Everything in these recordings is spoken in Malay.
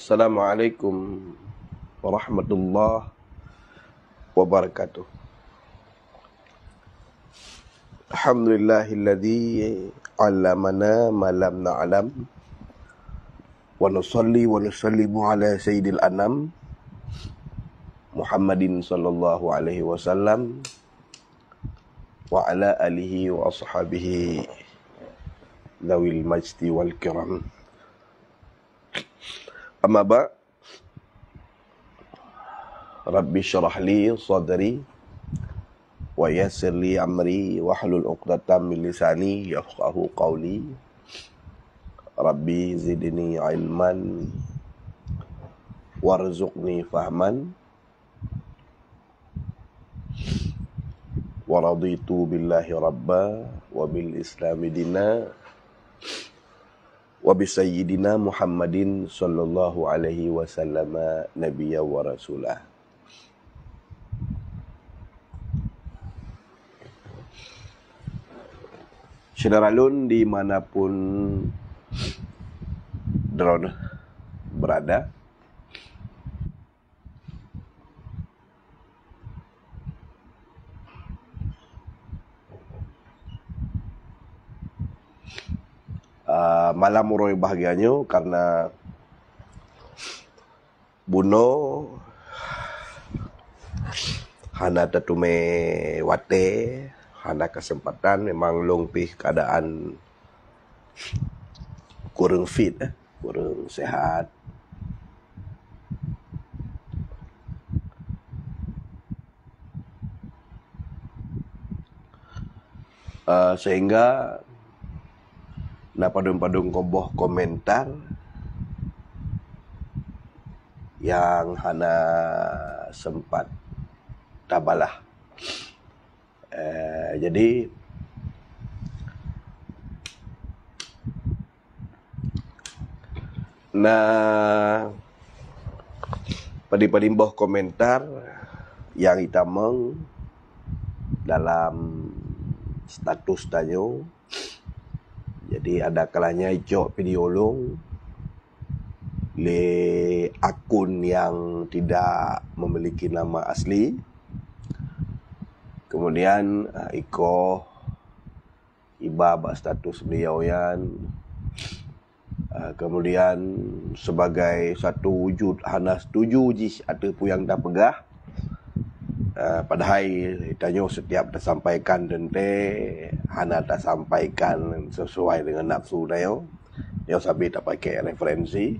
Assalamualaikum warahmatullahi wabarakatuh. Alhamdulillahilladzi 'allamana ma lam na'lam wa nusalli wa nusallimu ala sayyidil anam Muhammadin sallallahu alaihi wasallam wa ala alihi wa ashabihi dzawil majdi wal kiram. Amma ba' Rabbi syrah li sadri wa yassir li amri wahlul 'uqdatam min lisani yafqahu qawli. Rabbi zidni ilman warzuqni fahman wa raditu billahi rabba wa bil islami dina wa bi sayyidina Muhammadin sallallahu alaihi wasallam nabiyya wa rasulah. Syederalun dimanapun drone berada, malam uroi bahagianya karena buno hana tatume wate hana kesempatan memang longpih keadaan kurang fit, kurang sehat. Sehingga na padung-padung koboh komentar yang hana sempat tabalah. Jadi padimbah komentar yang itameng dalam status tanyo. Jadi ada kalanya icok video long le akun yang tidak memiliki nama asli. Kemudian iko iba status beliau yang kemudian sebagai satu wujud hana setuju jih ataupun yang dah pegah. Padahal itanyo setiap tersampaikan dente hana tersampaikan sesuai dengan nafsu dayo. Dayo sabi tak pakai referensi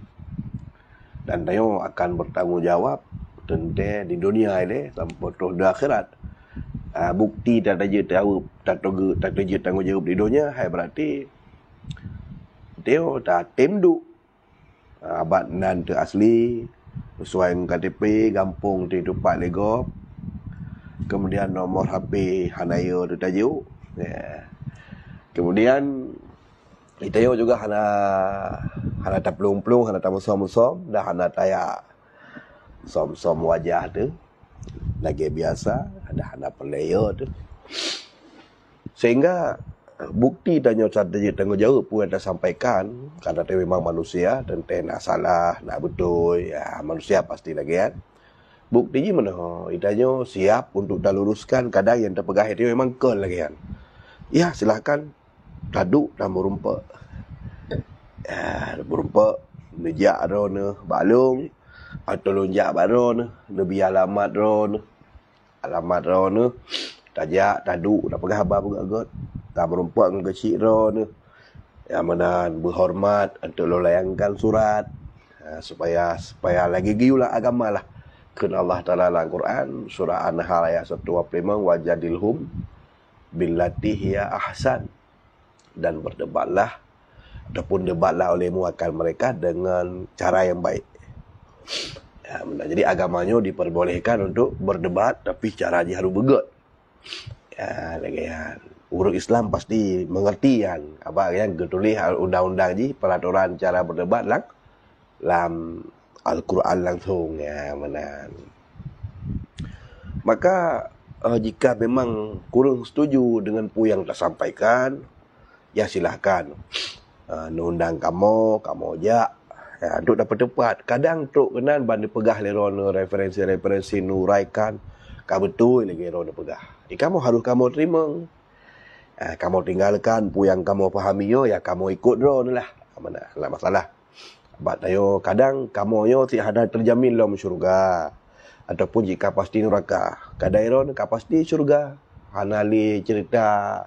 dan dayo akan bertanggungjawab dente di dunia ini sampai di akhirat. Bukti tak ada tanggungjawab di dunia, hai berarti dayo tak temdu abad nan tu asli sesuai dengan KTP gampung di tempat legop. Kemudian nomor HP hanaya tu tajuk. Kemudian itayo juga hana taplung-plung, hana tamusom-musom, dah hana taya som-som wajah tu. Lagi biasa, ada hana player tu. Sehingga bukti tanya tanggungjawab pun ada sampaikan karena dia memang manusia dan dia nak salah, nak betul, ya manusia pasti lagi kan. Bukti ni mana? Itanya siap untuk dah luruskan kadang yang terpegah itu memang kol lagi kan. Ya silakan taduk dan berumpa. Berumpa nejak ron balung atau lonjak baron lebih alamat ron. Alamat ron tajak taduk dah pegah apa pun agot. Tak berumpa dengan kecil ron. Yang mana berhormat untuk lo layangkan surat supaya lagi giulah agama lah. Kerana Allah Ta'ala dalam Quran surah An-Nahl ayat 125 wajadilhum billati hiya ahsan, dan berdebatlah ataupun debatlah olehmu akan mereka dengan cara yang baik. Jadi agamanya diperbolehkan untuk berdebat tapi cara dia harus begot. Urut Islam pasti mengerti kan apa yang ketulis undang-undang ni peraturan cara berdebat dalam Al-Quran langsung mana. Maka jika memang kurang setuju dengan apa yang tersampaikan, ya silahkan undang kamu jak Duk dapat tepat. Kadang truk kenan banda pegah lerona referensi-referensi nuraikan. Kau betul lagi lerona pegah. Kamu harus kamu terima. Kamu tinggalkan pu yang kamu fahami yo, ya kamu ikut drone lah. Mana lah masalah. Sebab tayo kadang kamu yo si ada terjamin dalam syurga. Ataupun jika pasti neraka. Kadai ron ka pasti syurga. Hanali cerita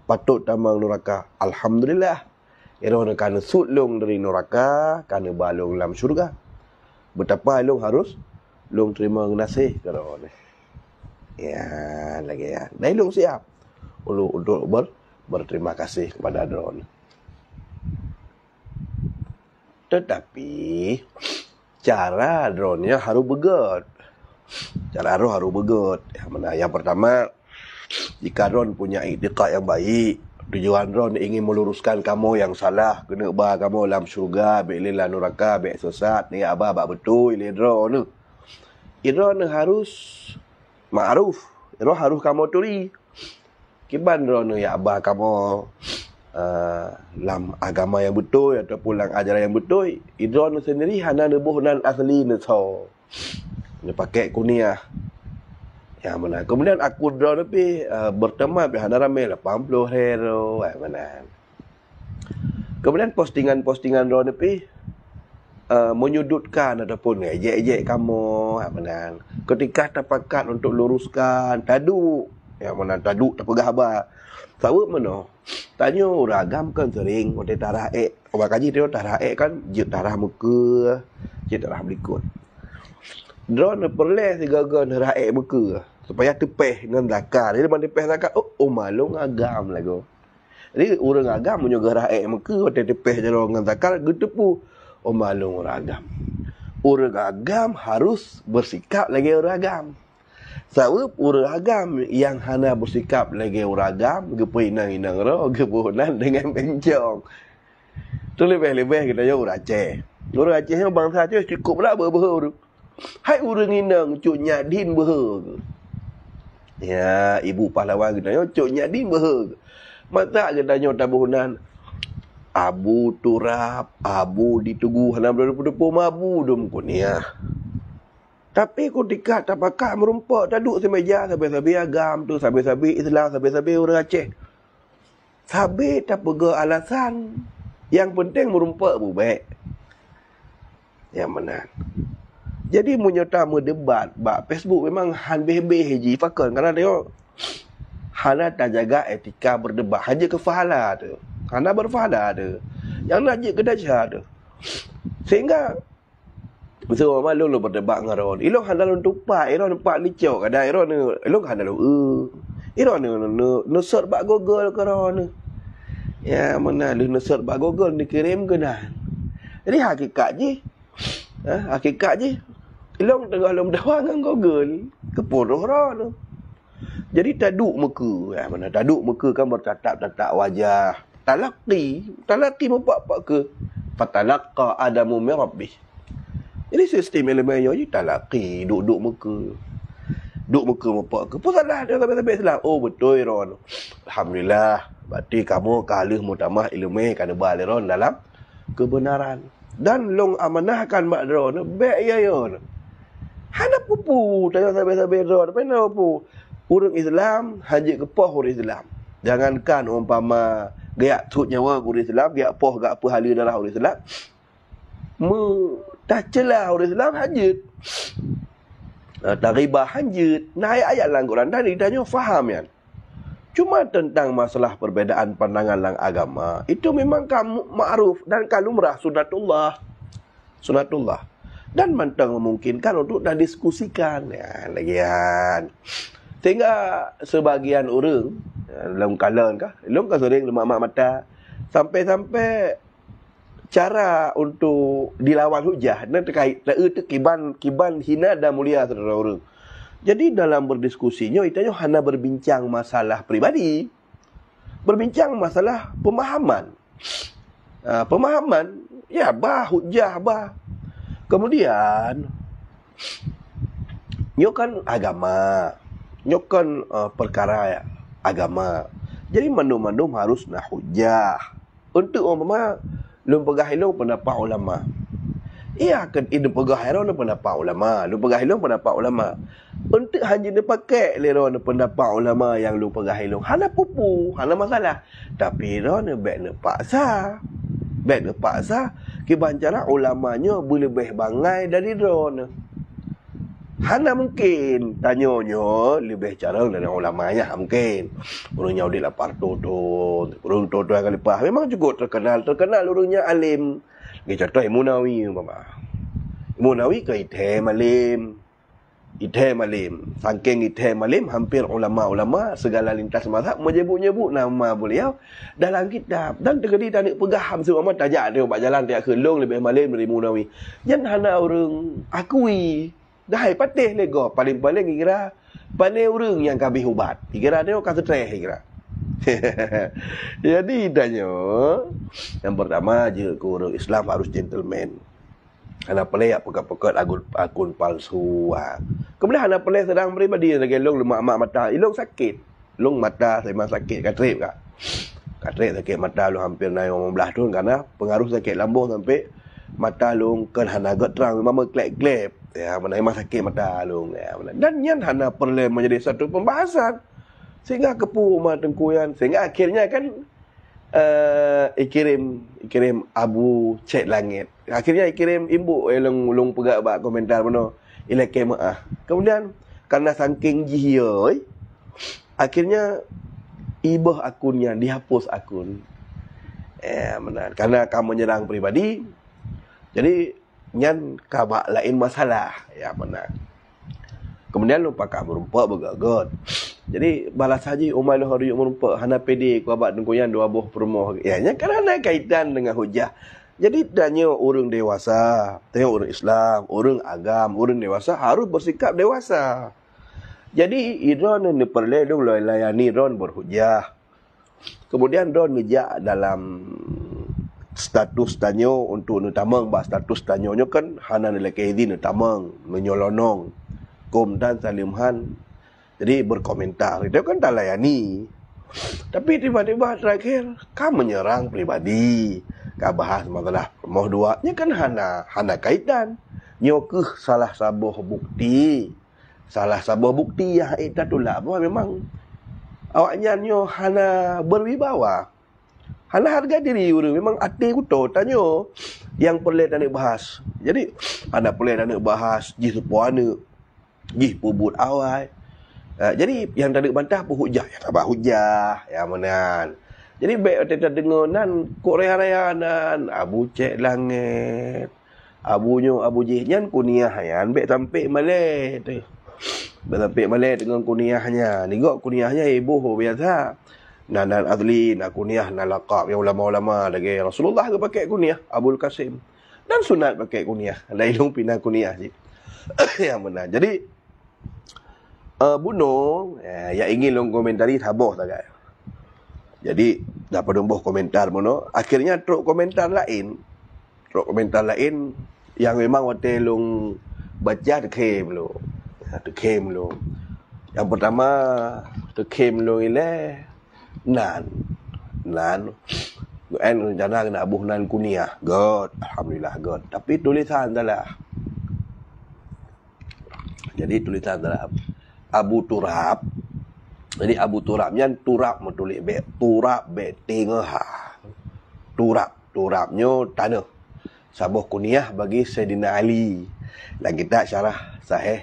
patut tamang neraka. Alhamdulillah. Iron kana sutlung dari neraka, kana balung dalam syurga. Betapa long harus long terima ngasih karon. Ya, lagi ya. Dai long siap untuk berterima kasih kepada drone. Tetapi cara drone-nya harus begot. Cara harus begot. Yang pertama, jika drone punya iktikad yang baik, tujuan drone ingin meluruskan kamu yang salah, kena ubah kamu dalam syurga, bi'lillah neraka, bi'ik sesat, ni abah betul ini drone. Drone harus ma'ruf. Drone harus kamu turi. Kiban drone ya abah kamu dalam agama yang betul ataupun dalam ajaran yang betul. Drone sendiri hana nebuh nan asli neso. Dia pakai kuniah. Yang mana. Kemudian aku drone tapi berteman hana ramai 80 hero. Mana. Kemudian postingan-postingan drone tapi menyudutkan ataupun ejek-ejek kamu. Mana. Ketika terpakat untuk luruskan taduk. Yang mana taduk terpegah abah. Tahu mana? Tanya ragam kan sering untuk taraek. Orang kaji dia taraek kan je tarah muka, je tarah berikut. Drone perleh sigagan taraek muka supaya tepeh dengan zakar. Dia mana tepeh zakar, oh malung agam lagu. Jadi orang agam punya taraek muka untuk tepeh jalan dengan zakar getepu. Oh malung orang agam. Orang agam harus bersikap lagi orang agam. Sebab orang agam yang hana bersikap lagi orang agam, gepo inang-inang roh, geponan dengan bencong. Tu lebih-lebih kita orang Aceh. Orang Aceh yang bangsa Aceh cukup lah berber. Hai orang inang cuk nyadin ber. Ya, ibu pahlawan kita yo cuk nyadin ber. Mata kita nyo tabunan. Abu turap, abu ditugu hana berdepu mabu dum kunia. Tapi ketika tapakat merumpak taduk semeja sabi-sabi agam tu, sabi-sabi Islam, sabi-sabi orang Aceh. Sabi tak pega alasan. Yang penting merumpak baik. Yang mana? Jadi menyerta debat bak Facebook memang han beh-beh haji fakon kerana dia hana tak jaga etika berdebat hanya kefahala tu. Hana berfahala tu. Yang nak je kedajah tu. Sehingga so malu lu berdebat dengan Ron. Ilong handal tupak, Ron nampak licau kadang Ron ilong handal Ron no search bak Google ke Ron. Ya mana lu no search bak Google dikirim ke dah. Jadi hakikat je. Hakikat je. Ilong tengah lu dakwah dengan Google, kepodoh Ron. Jadi taduk muka. Ya mana taduk muka kan bertatap-tatap wajah. Talaqi mempak-pak ke. Fatalaqa Adamu min rabbih. Jadi sistem elemen yang ni talaqi, duduk muka. Duduk muka mempak ke. Apa salah dia sampai-sampai Islam? Oh betul Ron. Alhamdulillah. Berarti kamu kalih mutamah ilmu kana baliron dalam kebenaran. Dan long amanahkan mak Ron. Baik ya Ron. Hana pupu. Tanya sampai-sampai Ron. Apa nak pupu? Orang Islam, hajik kepah orang Islam. Jangankan umpama gayak tut nyawa orang Islam, gayak poh gak apa hala darah orang Islam. Tak celah orang Islam hajat. Tak ribah hajat. Nah ayat lang Quran tadi tanya faham kan. Cuma tentang masalah perbezaan pandangan lang agama. Itu memang kamu ma'ruf dan kalumrah sunatullah. Sunatullah. Dan mantang memungkinkan untuk dah diskusikan. Ya, lagian. Sehingga sebagian orang dalam kalangan kah, belum kan sering lemak mata sampai-sampai cara untuk dilawan hujah dan terkait kiban hina dan mulia saudara orang. Jadi dalam berdiskusinya itanya hanya berbincang masalah pribadi, berbincang masalah pemahaman. Pemahaman ya hujah kemudian nyokan agama, nyokan perkara agama. Jadi mandum-mandum harus nah hujah. Untuk umpama lum pegah ilmu pendapat ulama. Ia kan ide pegah hero na pendapat ulama. Lu pegah hilung pendapat ulama. Untuk hanya dia pakai lero na pendapat ulama yang lu pegah hilung. Hana pupu, hana masalah. Tapi ro na baik na paksa. Baik na paksa. Kebanyakan ulamanya lebih bangai dari ro na. Hana mungkin tanyanya lebih carang dari ulamanya mungkin. Orangnya udah lapar toto. Orang toto yang lepas memang cukup terkenal orangnya alim. Kita contoh Imam Nawawi umpama. Imam Nawawi ke Ithem alim. Saking Ithem alim hampir ulama-ulama segala lintas mazhab menyebut-nyebut nama beliau dalam kitab. Dan terjadi tak nak pegaham semua tajak dia buat jalan dia kelong lebih malim dari Imam Nawawi. Jangan hana orang akui. Dah patih lego paling-paling kira pandai orang yang kabih ubat. Kira dia akan stres kira. Jadi tanya yang pertama je orang Islam harus gentleman. Hana pelai pekat-pekat akun palsu. Kemudian hana pelai sedang peribadi lagi long lemak mata. Ilong sakit. Long mata memang sakit katrip kak. Katrip sakit mata lu hampir naik 15 tahun karena pengaruh sakit lambung sampai mata long kan hana agak terang memang klep-klep. Ya, mana memang sakit mata long. Ya, dan yang hana perlu menjadi satu pembahasan. Sehingga kepu rumah tengkuyan. Sehingga akhirnya kan ikirim Abu Cek Langit. Akhirnya ikirim ibu long pegak bak komentar mana. Ilakai maaf. Kemudian karena saking jihya, akhirnya ibah akunnya dihapus akun. Benar. Karena kamu menyerang pribadi. Jadi nyan kabak lain masalah. Ya benar. Kemudian lupa kamu rumpak bergagot. Jadi balas haji umai lu hari merumpak hana pede ku abak dengkuyan dua buah permoh. Ya nya kerana kaitan dengan hujah. Jadi tanya orang dewasa, tengok orang Islam, orang agam, orang dewasa harus bersikap dewasa. Jadi idron ni perlu dong layani ron berhujah. Kemudian ron ngejak dalam status tanya untuk nutamang bah status tanyanya kan hana nilai izin nutamang menyolonong Kom dan Salimhan. Jadi berkomentar. Itu kan tak layani. Tapi tiba-tiba terakhir, kamu menyerang pribadi. Kau bahas masalah moh dua. Ini kan hana kaitan. Nyokeh salah sabuh bukti. Salah sabuh bukti yang itu tulak. Bahawa memang awaknya nyo hana berwibawa. Hana harga diri orang. Memang hati kuto tanya. Yang perlu tak nak bahas. Jadi, hana perlu tak nak bahas. Jih sepuana. Jih pubut awal. Jadi yang tak ada bantah pun hujah. Yang tak hujah. Yang mana. Jadi baik kita dengar nan Korea nan Abu Cek Langit. Abu Jihnya kuniah yan. Baik tampik malai tu. Baik tampik malai dengan kuniahnya. Ni kok kuniahnya ibu biasa. Nan Adlin kuniah nan laqab yang ulama-ulama lagi. Rasulullah ke pakai kuniah Abul Qasim. Dan sunat pakai kuniah. Lailung pindah kuniah je. Yang mana. Jadi bunuh yang ingin long komentari taboh tak guys. Jadi dapat nombor komentar bunuh. Akhirnya truk komentar lain yang memang waktu long baca terkem lo. Yang pertama terkem lo ile nan. Rencana kena abuh nan kuniah. God, alhamdulillah God. Tapi tulisan salah. Jadi tulisan salah. Abu Turab. Jadi Abu Turabnya turab menulis be turab be tengah. Turabnya tanah. Sabuh kuniah bagi Sayyidina Ali. Dan kita syarah sahih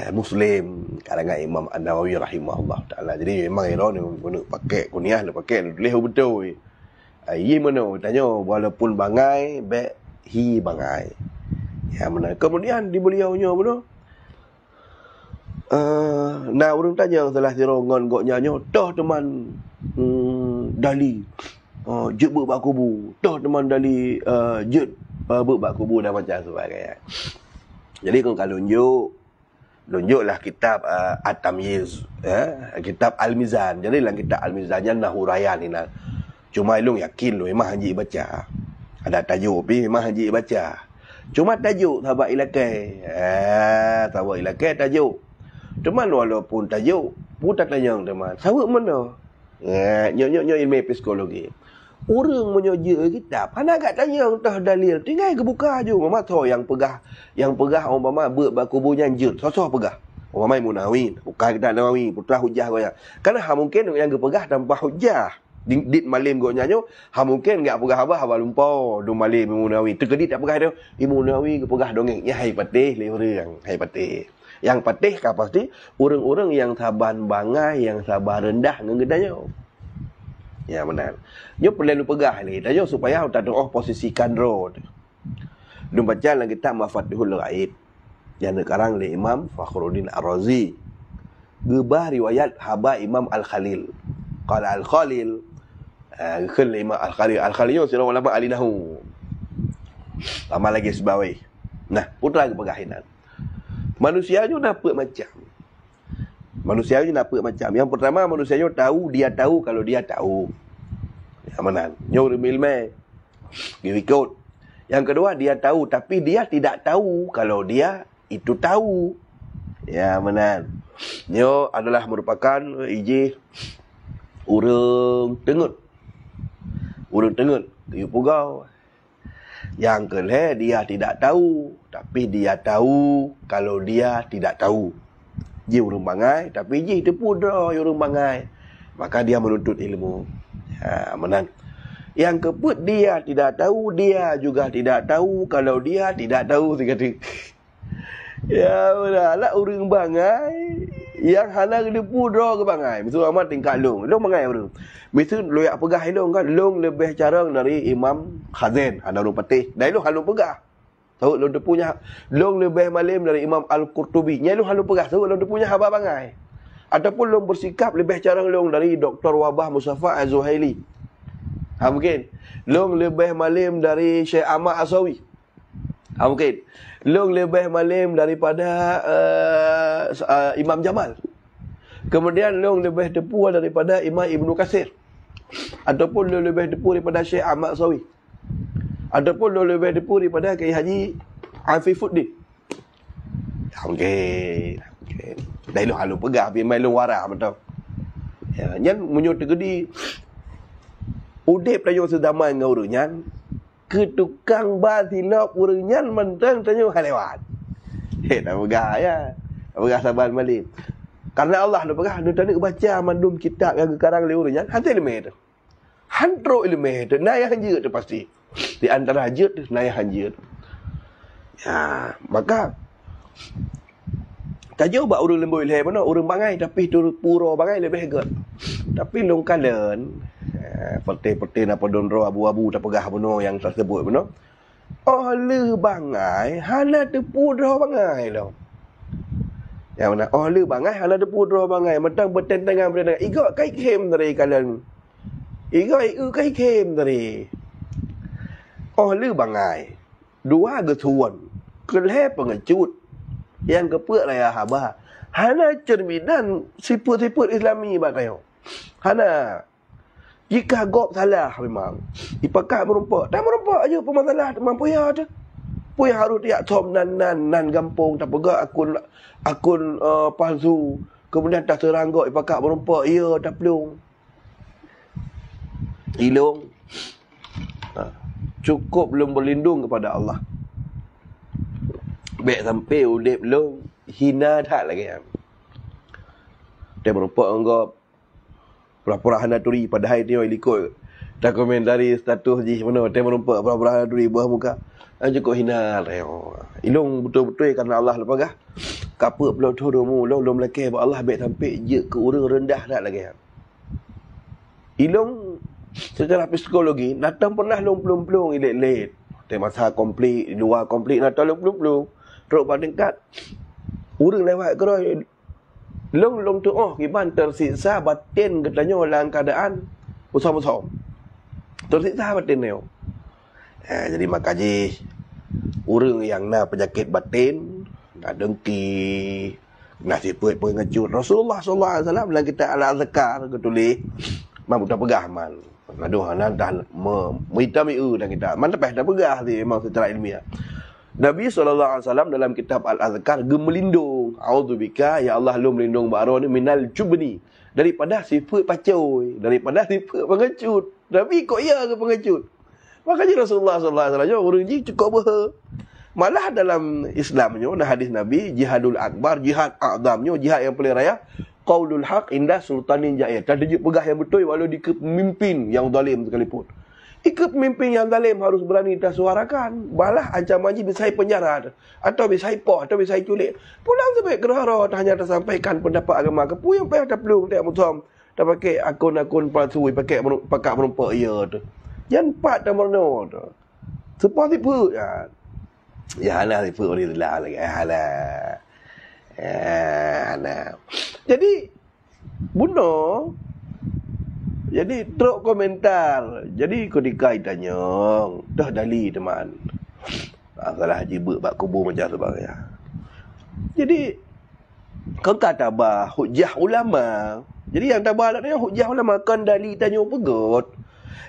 Muslim kalangan Imam An-Nawawi rahimahullah taala. Jadi memang Iran guna pakai kuniah dia pakai tulis betul. Ia mana tanya walaupun bangai be hi bangai. Ya mana. Kemudian di beliaunya betul. Nah orang tanya salah sirongan gok nyanyo dah teman dali jet berbak kubu dah teman dali jet berbak kubu dah macam sebagainya. Jadi kalau lunjuklah kitab At-Tamyiz kitab Al-Mizan. Jadi dalam kitab Al-Mizannya nahurayan ni nah. Cuma ilung yakin lu memang haji baca. Ada tajuk tapi memang haji baca. Cuma tajuk sahabat ilakai. Sahabat ilakai tajuk. Teman walaupun tajuk, pun tak tanya teman. Sawak mana? Nyo ilmu psikologi. Orang menyoja kitab. Anak kat tanya entah dalil. Tinggal ke buka je. Mama tahu yang pegah umpama berkubu nyanjut. Sosok pegah. Umpama Munawi. Bukan kita Nawawi. Putra hujah kau yang. Kerana mungkin yang ke pegah tanpa hujah. Dit malim kau nyanyo. Mungkin enggak pegah abah lumpau. Du malim Munawi. Terkedit tak pegah dia. Munawi ke pegah dongeng. Ya hai patih. Leorang. Hai patih. Yang patih kah pasti. Orang-orang yang saban bangai. Yang sabar rendah. Ngedanya. Ya benar. Nyo perlu pegah ni. Tanya supaya tak doa posisikan road. Dia baca dalam kitab Mafatihul Ghaib. Yang sekarang oleh Imam Fakhruddin Ar-Razi. Gebah riwayat haba Imam Al-Khalil. Qala Al-Khalil. Khil Imam Al-Khalil. Al-Khalil sirah ulama alinahu. Lama lagi sebawi. Nah, putra ke pegahinan. Manusia ni nampak macam. Manusia ni nampak macam. Yang pertama manusia ni tahu, dia tahu kalau dia tahu. Yang mana? Nyo ilmu. Dia ikut. Yang kedua dia tahu tapi dia tidak tahu kalau dia itu tahu. Ya mana? Nyo adalah merupakan urang tengut. Urang tengut. Dia pugau. Yang kedua dia tidak tahu tapi dia tahu kalau dia tidak tahu. Dia urang bangai tapi dia itu pun urang bangai. Maka dia menuntut ilmu. Ha, menang. Yang keput dia tidak tahu, dia juga tidak tahu kalau dia tidak tahu. Dia kata, ya benar, urang bangai yang hana dia pudra ke bangai. Misal amat tingkat long bangai urang. Misal loyak pegah long kan, long lebih carang dari Imam Khazin, ada urang patih. Dah long halung pegah. Tahu long dia punya long lebih malim dari Imam Al-Qurtubi. Nya long halung pegah, tahu long dia punya haba bangai. Ataupun long bersikap lebih carang long dari Dr. Wabah Musafa Az-Zuhaili. Mungkin long lebih malim dari Syekh Ahmad Asawi. Mungkin long lebih malim daripada Imam Jamal. Kemudian long lebih tepu daripada Imam Ibnu Katsir. Ataupun long lebih tepu daripada Syekh Ahmad Asawi. Ataupun long lebih tepu daripada Kiai Haji Afifuddin. Mungkin. Dah lu halu pegah tapi main lu warah betul. Ya, nyan munyo tegedi udip layu sedaman dengan urang nyan ke tukang batilok urang nyan mentang tanyo halewat. Tak pegah ya. Tak pegah saban malim. Karena Allah nak pegah nak nak baca mandum kitab yang sekarang le urang nyan hantar ilmu tu. Hantro ilmu tu naya hanje tu pasti. Di antara hanje tu naya hanje. Ya, maka tak jauh buat urang lembu ilham mana urang bangai tapi tu pura bangai lebih hegat. Tapi long kalen peti-peti napa donro abu-abu tak pegah beno yang tersebut beno. Oh le bangai hala tu pura bangai lo. Yang mana oh le bangai hala tu pura bangai mentang bertentangan bertentangan. Igak kai kem dari kalen. Igak kai kem dari. Oh le bangai. Dua getuan. Keleh pengecut. Yang keput raya haba. Hana cerminan siput-siput Islami batayau. Hana. Jika gop salah memang. Ipakak merumpak. Tak merumpak aja pemasalah. Mampu ya ada. Puya harus tiap tom nan gampung. Tak pegak akun palsu. Kemudian tak seranggok. Ipakak merumpak. Ya tak pelung. Ilung. Cukup belum berlindung kepada Allah. Baik sampai udip long hina tak lagi kan. Dia merupakan anggap pura-pura hanaturi padahal dia ikut tak komentari status je mana dia merupakan pura-pura hanaturi buah muka. Cukup hina lah. Ilung betul-betul kerana Allah lepagah. Kapa pula turumu long melakih buat Allah baik sampai je ke orang rendah tak lagi kan. Ilung secara psikologi datang pernah long pelung-pelung ilet-ilet. Dia masa komplit, dua komplit datang long pelung-pelung. Teruk pada tingkat urang lewat keroi long tu kiban tersiksa batin katanya dalam keadaan usam-usam. Tersiksa batin dia. Jadi makaji urang yang na penyakit batin, nak dengki, nak siput pengecut. Rasulullah sallallahu alaihi wasallam dalam kitab Al-Azkar ketulis mampu tak pegah man. Aduh anak dah mitamiu dan kita. Man lepas dah pegah dia memang secara ilmiah. Nabi SAW dalam kitab Al-Azkar gemelindung. A'udzubika ya Allah lu melindung baro ni minal jubni, daripada sifat pacoy, daripada sifat pengecut. Tapi kok ya ke pengecut. Makanya Rasulullah SAW orang ni cukup malah dalam Islamnya, dalam hadis Nabi, jihadul akbar, jihad a'zamnya, jihad yang paling raya, qaulul haq indah sultanin jair. Tak ada pegah yang betul walau di pemimpin yang zalim sekalipun. Ikut pemimpin yang zalim harus berani disuarakan. Balah ancamannya bisa penjara atau bisa poh atau bisa culik. Pulang sampai gerhara hanya tersampaikan pendapat agama ke yang payah tak perlu tak mutam. Tak pakai akun-akun palsu pakai merumpak ia tu. Yang empat dan merno tu. Seperti tipu ya. Ya lah tipu ni lah lagi. Alah. Alah. Jadi bunuh. Jadi teruk komentar. Jadi ketika ditanya, dah dali teman. Salah haji bak kubur macam sebagainya. Jadi kau kata bah hujah ulama. Jadi yang tabah nak hujah ulama kan dali tanya pegot.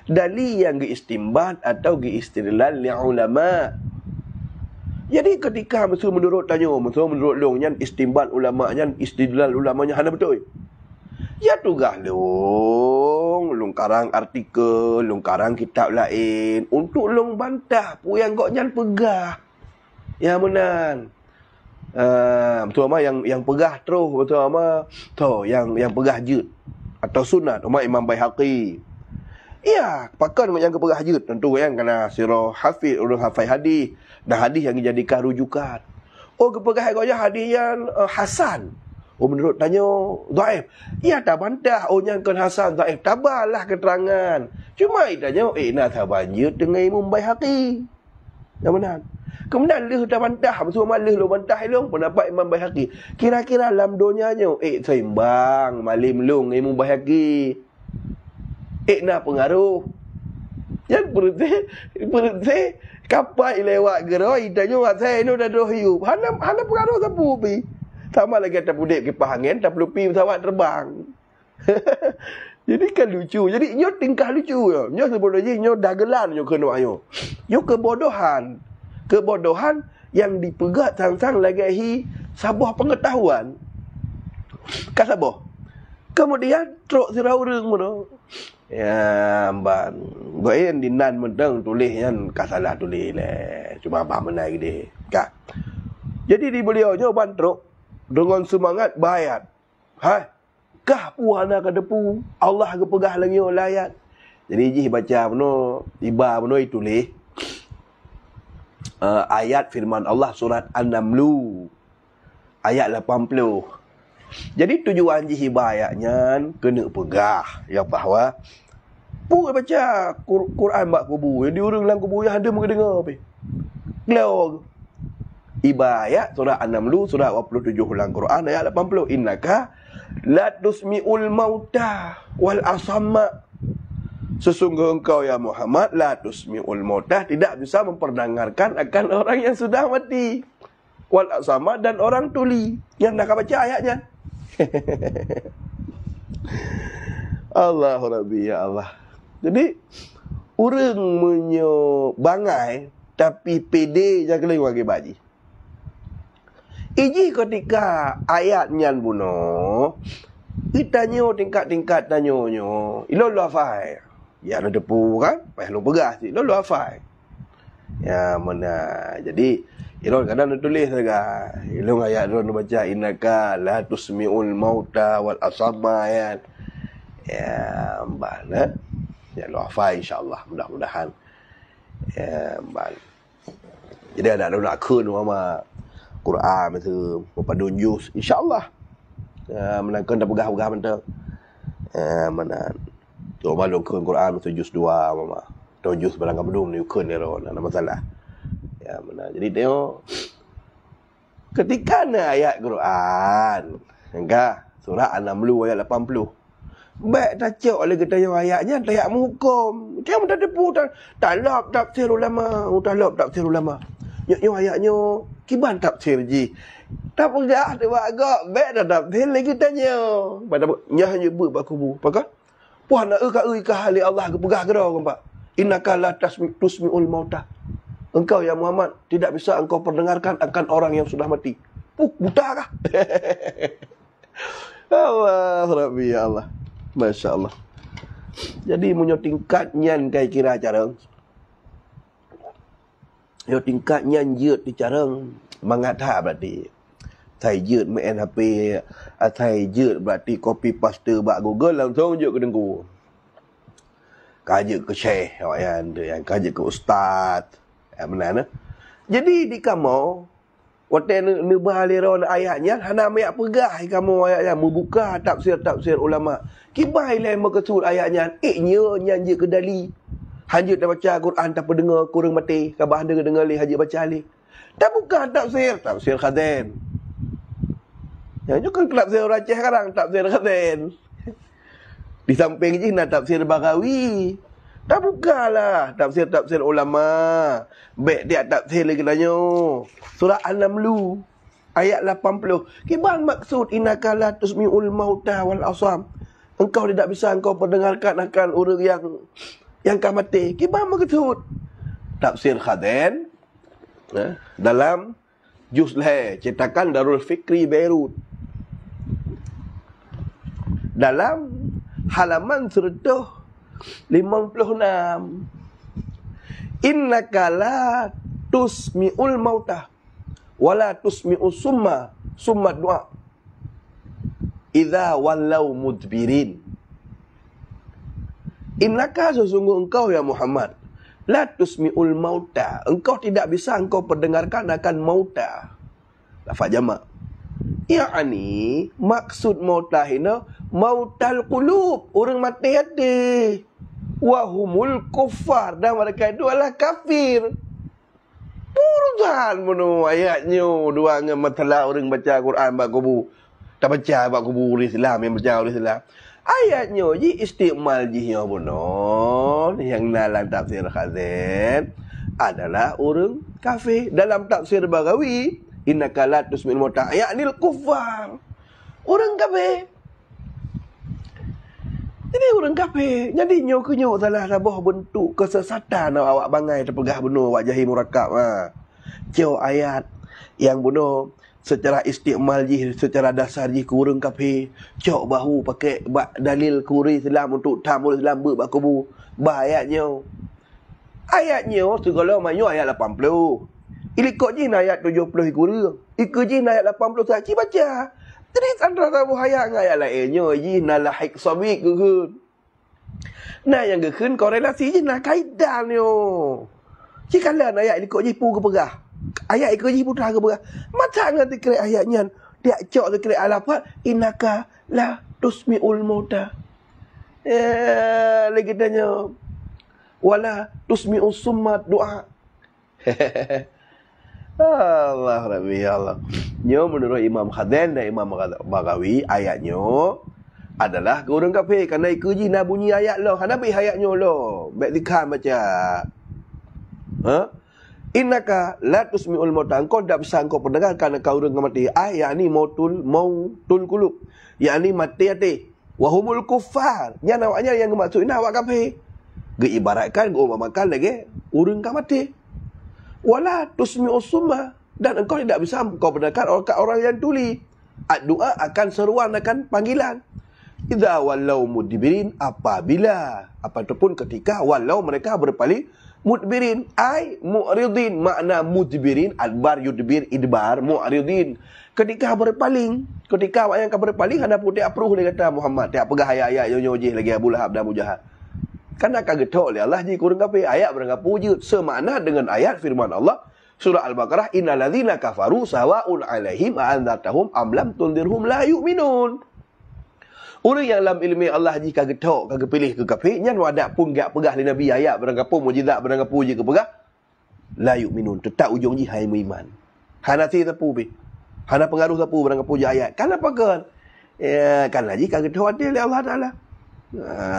Dali yang diistimbat atau diistidlal li ulama. Jadi ketika menurut tanya, menurut long nyan istimbat ulama nyan istidlal ulamanya hana betul. Ya tugas long karang artikel, long karang kitab lain untuk long bantah pu yang kok nyan pegah. Ya menan. Betul ama yang pegah terus, betul ama tu yang pegah jud atau sunat umat Imam Baihaqi. Ya, pakan yang kepegah jud tentu kan kerana sirah hafiz orang hafal hadis dan hadis yang dijadikan rujukan. Oh kepegah kau hadis yang hasan. Oh menurut tanya dhaif. Ya tak bantah oh yang kan hasan dhaif. Tabalah keterangan. Cuma tanya nak tabanjut dengan Imam Baihaqi. Yang benar. Kemudian leh dah bantah semua leh lu bantah long pendapat Imam Baihaqi. Kira-kira dalam dunianya seimbang malim long Imam Baihaqi. Nak pengaruh. Yang perut saya kapai lewat geroi tanya wat saya ni dah dohiu. Hana pengaruh sapu pi. Sama lagi tak budak kipas angin, tak perlu pi pesawat terbang. Jadi kan lucu. Jadi nyo tingkah lucu yo. Nyo sebenarnya nyo dagelan nyo kena ayo. Nyo kebodohan. Kebodohan yang dipegat sang-sang lagi sabah pengetahuan. Kan sabah. Kemudian truk sirau urang mono. Ya, ban. Goyen di nan mentang tulis yang kasalah tulis le. Cuma apa menai dia. Kak. Jadi di beliau ban truk dengan semangat bayat. Hai. Kah puana ka depu. Allah ke pegah lagi layat. Jadi ji baca mono, tiba mono tulis ayat firman Allah surat An-Naml ayat 80. Jadi tujuan hibahnya kena pegah yang bahawa pu baca Quran bak kubur yang diurung dalam kubur yang ada mereka dengar apa. Glau ibayat surah An-Naml surah 27 dalam Quran ayat 80 innaka la tusmiul mauta wal asamma. Sesungguh engkau ya Muhammad la tusmiul mauta tidak bisa memperdengarkan akan orang yang sudah mati. Wal asamma dan orang tuli. Yang nak baca ayatnya. Allahu Rabbi ya Allah. Jadi orang menyo bangai tapi pede jangan lagi bagi baji. Iji ketika ayatnya buno ditanya tingkat-tingkat tanyonyo. Ilo lu hafal. Ya lu depu kan? Payah lu pegah si. Lo lu hafal. Ya mana. Jadi Ilon kadang dia tulis saja. Ilon ayat dia baca innaka la tusmiul mauta wal asamma ayat. Ya, mbana. Ya lu hafal insya-Allah mudah-mudahan. Ya, mbal. Jadi ada nak kun sama Quran itu mempadun juz insya-Allah. Ya, menangkan dah pegah-pegah mentang. Ya, mana. Tu malu kun Quran itu juz 2 mama. Tu juz barang kabdum ni kun ni ro, nak masalah. Ya, benar. Jadi tengok ketika ada ayat Quran enggak surah An-Naml ayat 80 baik tacak oleh kita yang ayatnya tak menghukum dia mudah depu talab tafsir ulama nyo ayatnya kiban tafsir ji tak pegah dia agak baik dah tafsir lagi tanya pada nya hanya bak kubu pakah puan nak ka hali Allah ke pegah gerau pak innaka la tusmiul mauta. Engkau ya Muhammad tidak bisa engkau perdengarkan akan orang yang sudah mati. Buta kah? Allah Rabbi ya Allah. Masya Allah. Jadi munyo tingkat nyan kai kira careng. Yo tingkat nyan yeut di careng mangata berarti. Thai yeut main HP, thai yeut berarti copy paste bak Google langsung je ke dengku. Kaje ke syekh yang kaje ke ustaz. Benar. Jadi di kamu waktu ni bahalira ayatnya hana mayak pegah kamu ayatnya membuka tafsir ulama. Kibai lain makasud ayatnya nyan je ke dali. Hanya dah baca Quran tak dengar kurang mati. Kabah dengar li hanya baca ali. Tak buka tafsir Khazin. Yang juga tafsir Racih sekarang tafsir Khazin. Di samping je nak tafsir Baghawi. Tak bukalah tafsir ulama. Baik dia tafsir lagi tanya. Surah An-Naml ayat 80. Kiban maksud innaka la tusmi'ul mauta wal asam. Engkau tidak bisa engkau pendengarkan akan orang yang akan mati. Kiban maksud? Tafsir Khazin dalam juz cetakan Darul Fikri Beirut. Dalam halaman 156. Innaka la tusmi'ul mauta wala tusmi'us summa du'a idza wallau mudbirin. Innaka sesungguh engkau ya Muhammad la tusmi'ul mauta, engkau tidak bisa engkau pendengarkan akan mauta. Lafaz jamak. Ya'ni maksud mauta ini mautal qulub, orang mati hati. Wahumul kuffar, dan mereka itu adalah kafir. Purusan menu ayatnya dua dengan masalah orang baca Quran bak kubu. Tak baca bak kubur Islam yang baca Islam. Ayatnya ji istimal jihnya bunon yang dalam tafsir Khazin adalah orang kafir. Dalam tafsir Baghawi innaka la tusmi'ul mauta ya'nil kuffar. Orang kafir. Jadi orang kafir. Jadi nyok salah rabah bentuk kesesatan awak bangai terpegah benar awak jahil murakab. Jauh ayat yang benar secara istiqmal jih, secara dasar jih ke orang kafir. Cok bahu pakai dalil kuri Islam untuk tamul Islam berbakubu. Ayatnya segala macam ayat 80. Ilikot jih ayat 70 kurang. Ikut jih ayat 80 saja baca. Jadi antara tahu hayat dengan ayat lainnya ji nalah hiksabi keun. Nah yang keun korelasi je nak kaitan yo. Jika lah ayat ikut ji pu ke pegah. Ayat ikut ji putra ke pegah. Macam ngerti kira ayatnya dia cok kira alapat innaka la tusmi'ul mauta. Lagi tanya wala tusmi'us summa du'a. Allah Rabbi Allah. Nyo menurut Imam Khazin dan Imam Baghawi ayatnya adalah ke orang kafir kerana ikuji nak bunyi ayat lo. Hana bi ayatnya lo. Baik dikhan baca. Innaka la tusmi'ul mauta. Engkau tak bisa engkau pendengarkan kau orang mati. Ayat ni mautul qulub. Yakni mati hati. Wahumul kuffar. Yang awaknya yang maksud ini awak kafir. Geibaratkan geumpamakan lagi orang ka mati. Wala tusmi'us summa, dan engkau tidak bisa engkau mendengarkan orang yang tuli. Doa akan seruan, akan panggilan. Idza wallau mudbirin, apabila ataupun ketika walau mereka berpaling mudbirin ai mu'ridin. Makna mudbirin adbar yudbir idbar mu'ridin. Ketika berpaling, ketika awak yang akan berpaling hendak putih apruh dia kata Muhammad. Tiap pegah ayat-ayat nyojih lagi Abu Lahab dan Abu Jahal. Kan akan getok oleh Allah jika kurang kafir. Ayat berangkat puji semakna dengan ayat firman Allah surah Al-Baqarah innalladzina kafaru sawa'un 'alaihim a'anzartahum am lam tundirhum la yu'minun. Orang yang dalam ilmu Allah jika getok kagak pilih ke kafir nyan wadak pun gak pegah li nabi ayat berangkat pun mukjizat berangkat puji ke pegah la yu'minun, tetap ujung ji hai beriman. Hanasi tepu bi. Hana pengaruh tepu berangkat puji ayat. Kan apa kan? Ya kan lagi kagak getok adil Allah Taala.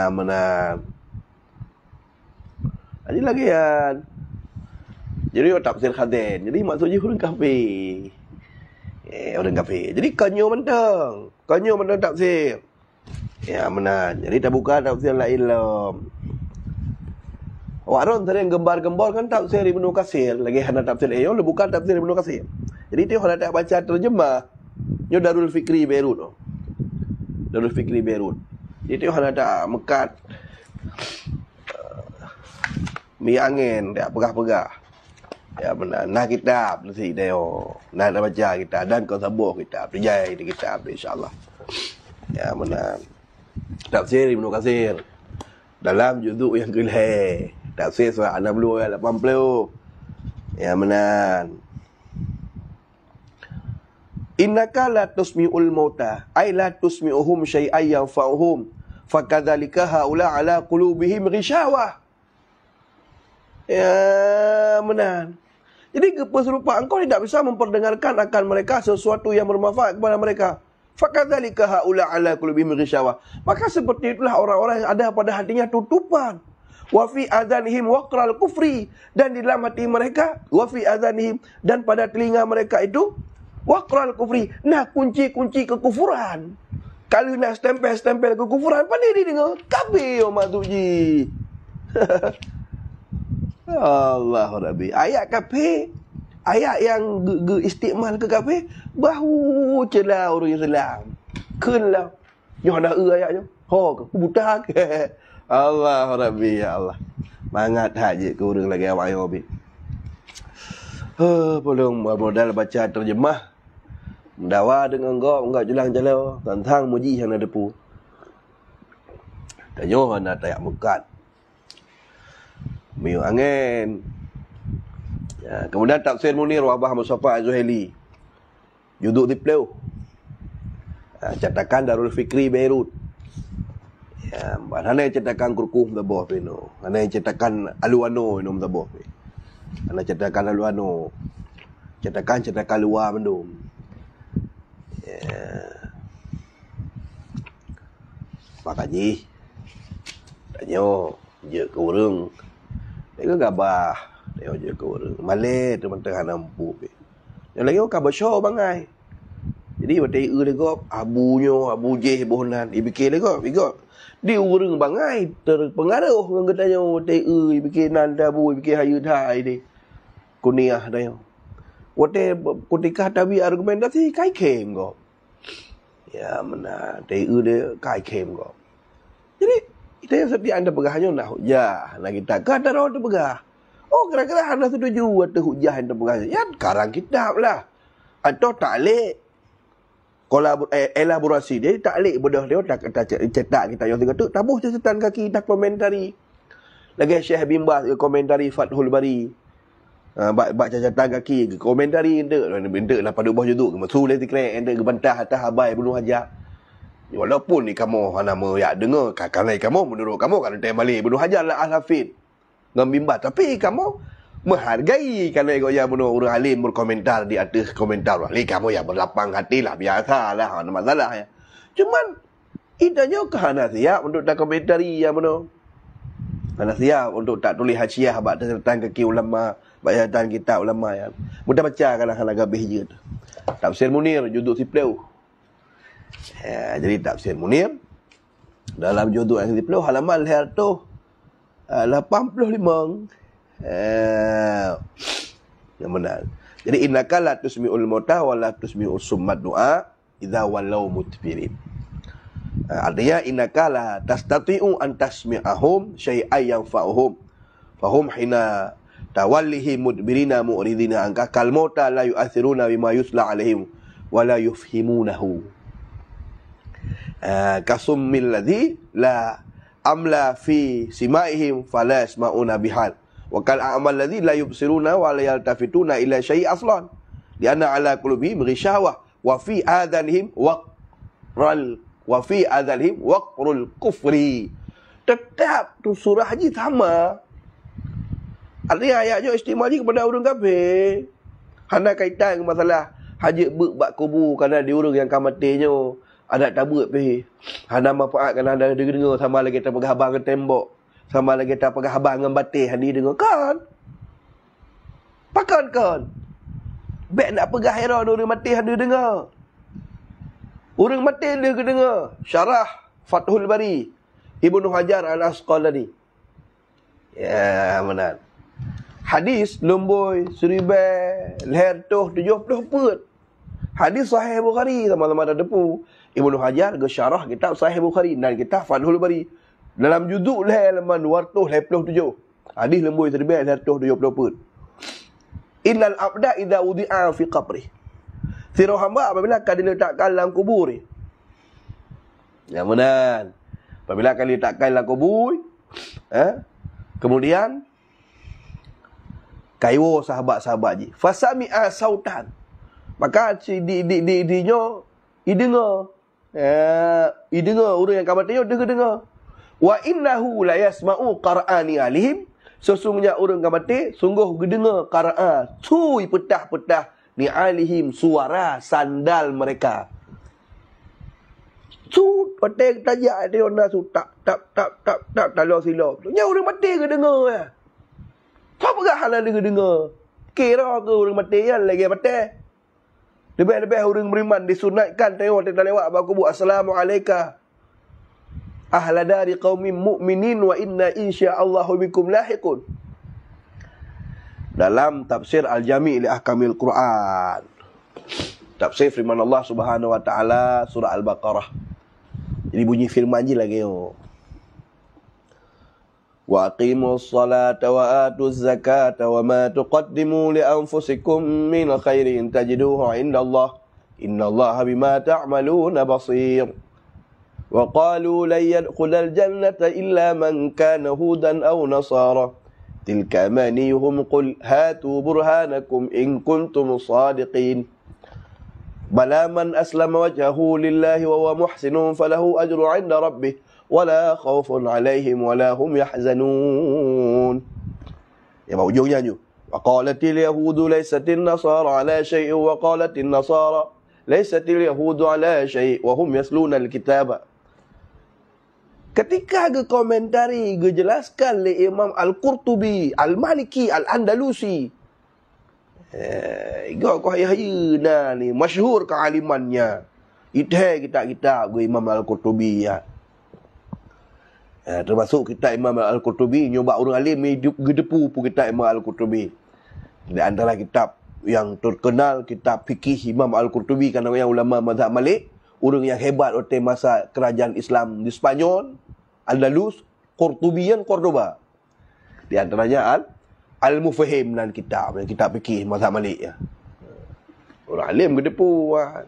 Benar. Jadi lagi kan. Jadi tafsir Khazin. Jadi maksudnya orang kafir. Orang kafir. Jadi kanyo mentang. Kanyo mentang tafsir. Ya benar. Jadi tak buka tafsir lain lah. Waron tadi yang gembar-gembar kan tafsir Ibnu Katsir. Lagi hana tafsir le bukan tafsir Ibnu Katsir. Jadi dia hendak tak baca terjemah. Nyo Darul Fikri Beirut. Darul Fikri Beirut. Jadi dia hendak tak mekat Mi angin dia pegah-pegah. Ya benar. Nah kitab nanti deo. Nah dah baca kita dan kau sabuh kita. Perjai di kitab insya-Allah. Ya benar. Tafsir Ibnu Katsir dalam juzuk yang ke-10. Tafsir surah An-Naml ayat 80. Ya benar. Innaka la tusmi'ul mauta ay la tusmi'uhum syai'an yanfa'uhum fakadzalika haula ala qulubihim ghishawah. Ya benar. Jadi keserupaan engkau tidak bisa memperdengarkan akan mereka sesuatu yang bermanfaat kepada mereka. Fakadzalika haula ala qulubihim ghishawah. Maka seperti itulah orang-orang yang ada pada hatinya tutupan. Wa fi adhanihim waqral kufri, dan di dalam hati mereka wa fi adhanihim, dan pada telinga mereka itu waqral kufri. Nah, kunci-kunci kekufuran. Kalau nak stempel-stempel kekufuran, pandai dia dengar. Kabeh umat suci. Allah Rabbi. Ayat kafir, ayat yang istiqmal ke kafir, bahu celah orang Islam. Kenlah. Yang ada ayatnya. Ho, buta ke. Allah Rabbi, ya Allah. Mangat haji ke orang lagi awak yang habis. Belum modal baca terjemah. Mendawa dengan engkau, enggak jelang-jelang tentang muji yang ada pu. Tanyo nak tayak mekat. Miu angin. Ya, kemudian tafsir Munir Wabah Mustafa Az-Zuhaili. Juduk Diplew. Cetakan Darul Fikri Beirut. Ya, mana yang cetakan Kurkuh Mtabah pino. Mana yang cetakan Aluano ino Mtabah. Mana cetakan Aluano. Cetakan luar Bandung. Pak Haji tanya je ke orang dia gabah dia je ke orang Malay tu mentang nampu yang lagi ka basyo bangai jadi batai dia gop abu je bohnan ibike dia gop dia orang bangai terpengaruh dengan katanya batai ibike nanda bu ibike hayu thai ni kuniah dia wate ketika tabi argumentasi kai kem gop. Ya mana dia kai kem gop. Jadi kita yang seperti anda pegahnya nak hujah, nak kita kata orang tu pegah. Oh kira-kira anda setuju ada hujah yang terpegah. Ya karang kitab lah. Atau taklek elaborasi dia taklek bodoh dia tak cetak kita yang kata tabuh catatan kaki tak komentari. Lagi Syekh bin Baz komentari Fathul Bari. Bak catatan kaki komentari ente lah pada bawah juduk masul dia tikrek ente gebantah atas habai bunuh hajat. Walaupun ni kamu nama ya dengar kakak kamu menurut kamu kan dia balik bunuh hajat lah al-hafid ngam bimbang, tapi kamu menghargai kerana yang bunuh orang alim berkomentar di atas komentar wali kamu ya berlapang hati lah biasalah ada masalah ya. Cuman idanya ke hana siap untuk tak komentari yang bunuh hana siap untuk tak tulis hasiah bak catatan kaki ulama bacaan kitab ulama ya. Mudah baca kadang-kadang gabih je. Tafsir Munir juduk Siplew. Ya, jadi tafsir Munir dalam juduk yang Siplew halaman 185. Yang benar. Jadi innaka la tusmi'ul mauta wa la tusmi'us summat du'a idza wallau mutfirin. Artinya innaka la tastati'u an tasmi'ahum syai'an yanfa'uhum. Fahum hina tawallihi mudbirina mu'ridina anka kal mauta la yu'athiruna bima yusla alaihim wa la yufhimunahu. Kasummil ladzi la amla fi simaihim fala yasma'una bihal wa kal a'mal ladzi la yubsiruna wa la yaltafituna ila syai' aslan lianna ala qulubihim ghishawah wa fi adhanihim waqrul kufri. Tetap tu surah haji sama. Artinya ayatnya istimewa kepada orang kafir. Hana kaitan dengan masalah haji bak kubur kerana dia orang yang kamatinya ada tabut pe. Hana manfaat kerana ada dengar sama lagi tak pegah abang ke tembok. Sama lagi tak pegah abang dengan batin handi dengar kan. Pakan kan. Baik nak pegah hera orang mati handi dengar. Orang mati dia dengar. Syarah Fathul Bari Ibnu Hajar Al-Asqalani. Ya benar. Hadis lomboi seribai leher tuh 70 put. Hadis Sahih Bukhari sama-sama ada depu. Ibnu Hajar ke syarah kitab Sahih Bukhari dan kitab Fathul Bari. Dalam juzuk halaman 287. Hadis lembui terbit 170 pun. Innal abda idza wudi'a fi qabri. Sirah hamba apabila akan diletakkan dalam kubur. Yang benar. Apabila akan diletakkan dalam kubur, kemudian kaiwo sahabat-sahabat ji. Fasami'a sautan. Maka didengar. Didengar orang yang kabar tengok dengar. Wa innahu la yasma'u qara'ani alihim. Sesungguhnya orang yang mati sungguh dengar qara'a cuy petah-petah ni alihim suara sandal mereka. Su peting tajak dia nak su tak talau silap. Nya orang mati ke dengar ya. Apa gak hal dia dengar? Kira ke orang mati kan lagi mati. Lebih-lebih orang beriman disunatkan tengok kita lewat baku bu assalamualaikum. Ahla dari qaumin mu'minin wa inna insya'allahu bikum lahiqun. Dalam tafsir Al-Jami' li Ahkamil Quran. Tafsir firman Allah Subhanahu wa taala surah Al-Baqarah. Jadi bunyi firman je lagi yo. Wa aqimus salata wa atuz zakata wa ma tuqaddimu li anfusikum min khairin tajiduhu 'indallah. Innallaha bima ta'maluna basir. وقالوا لن يدخل الجنة إلا من كان هودا أو نصارى تلك أمانيهم قل هاتوا برهانكم إن كنتم صادقين بلى من أسلم وجهه لله وهو محسن فله أجر عند ربه ولا خوف عليهم ولا هم يحزنون. Ya ujungnya tu. وقالت اليهود ليست النصارى على شيء وقالت النصارى ليست اليهود على شيء وهم يسلون الكتاب. Ketika ke komentari ke jelaskan oleh Imam Al-Qurtubi, Al-Maliki, Al-Andalusi. Kau haya nah ni masyhur kealimannya. Ithai kitab-kitab ke Imam Al-Qurtubi ya. Termasuk kitab Imam Al-Qurtubi nyoba orang alim hidup gedepu pun kitab Imam Al-Qurtubi. Di antara kitab yang terkenal kitab fikih Imam Al-Qurtubi kerana yang ulama mazhab Malik, orang yang hebat waktu masa kerajaan Islam di Spanyol, Andalus, Qurtubian, Cordoba. Di antaranya Al-Mufahim dan kitab fikih mazhab Malik ya. Orang alim gedepu kan.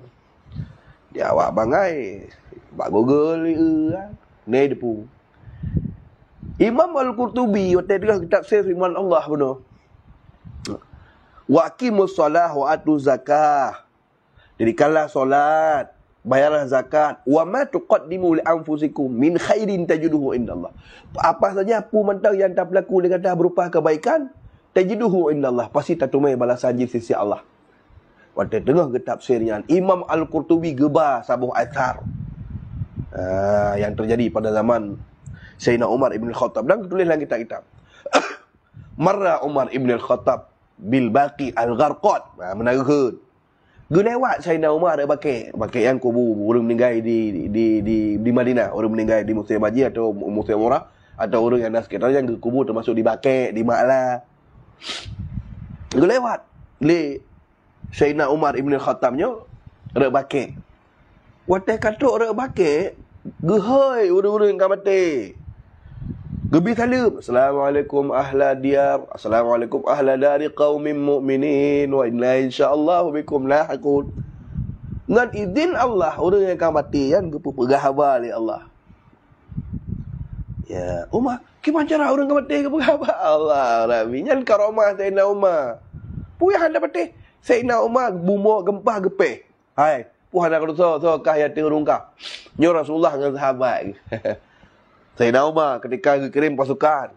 Dia awak bangai, bak Google kan. Ni depu. Imam Al-Qurtubi waktu dia kitab firman Allah benar. Wa aqimus solah wa atuz zakah. Dirikanlah solat, bayarlah zakat. Wa ma tuqaddimu li anfusikum min khairin tajiduhu indallah. Apa saja mentang yang tak berlaku dengan dah berupa kebaikan, tajiduhu indallah, pasti tertumai balasan di sisi Allah. Waktu tengah ke tafsirnya Imam Al-Qurtubi gebah sabuh athar yang terjadi pada zaman Sayyidina Umar Ibn Khattab dan tulis dalam kitab-kitab. Marra Umar Ibn Khattab bil Baqi Al-Gharqad. Menaruhkan gelewat Sayyidina Umar ada pakai yang kubur orang meninggal di Madinah, orang meninggal di Museum Haji atau Museum Umrah, atau orang yang dah sekitar yang kubur termasuk di Baqi, di Ma'la. Gelewat le Sayyidina Umar Ibn Khattabnya ada Baqi. Waktu katuk ada Baqi, gehoi orang-orang yang mati. Gebi salam. Assalamualaikum ahla diyar. Assalamualaikum ahla dari qaumin mu'minin. Wa inna insya'allahu bikum lahiqun. Dengan izin Allah, orang yang akan mati kan gepu pegah habar oleh Allah. Ya, Umar, gimana cara orang akan mati ke pegah habar Allah? Rabbi, nyan karamah Sayyidina Umar. Puyah anda mati. Sayyidina Umar bumuk gempah gepeh. Hai, puh anda kalau so kah ya tingurungkah. Nyo Rasulullah dengan sahabat. Sayyidina Umar ketika kirim pasukan,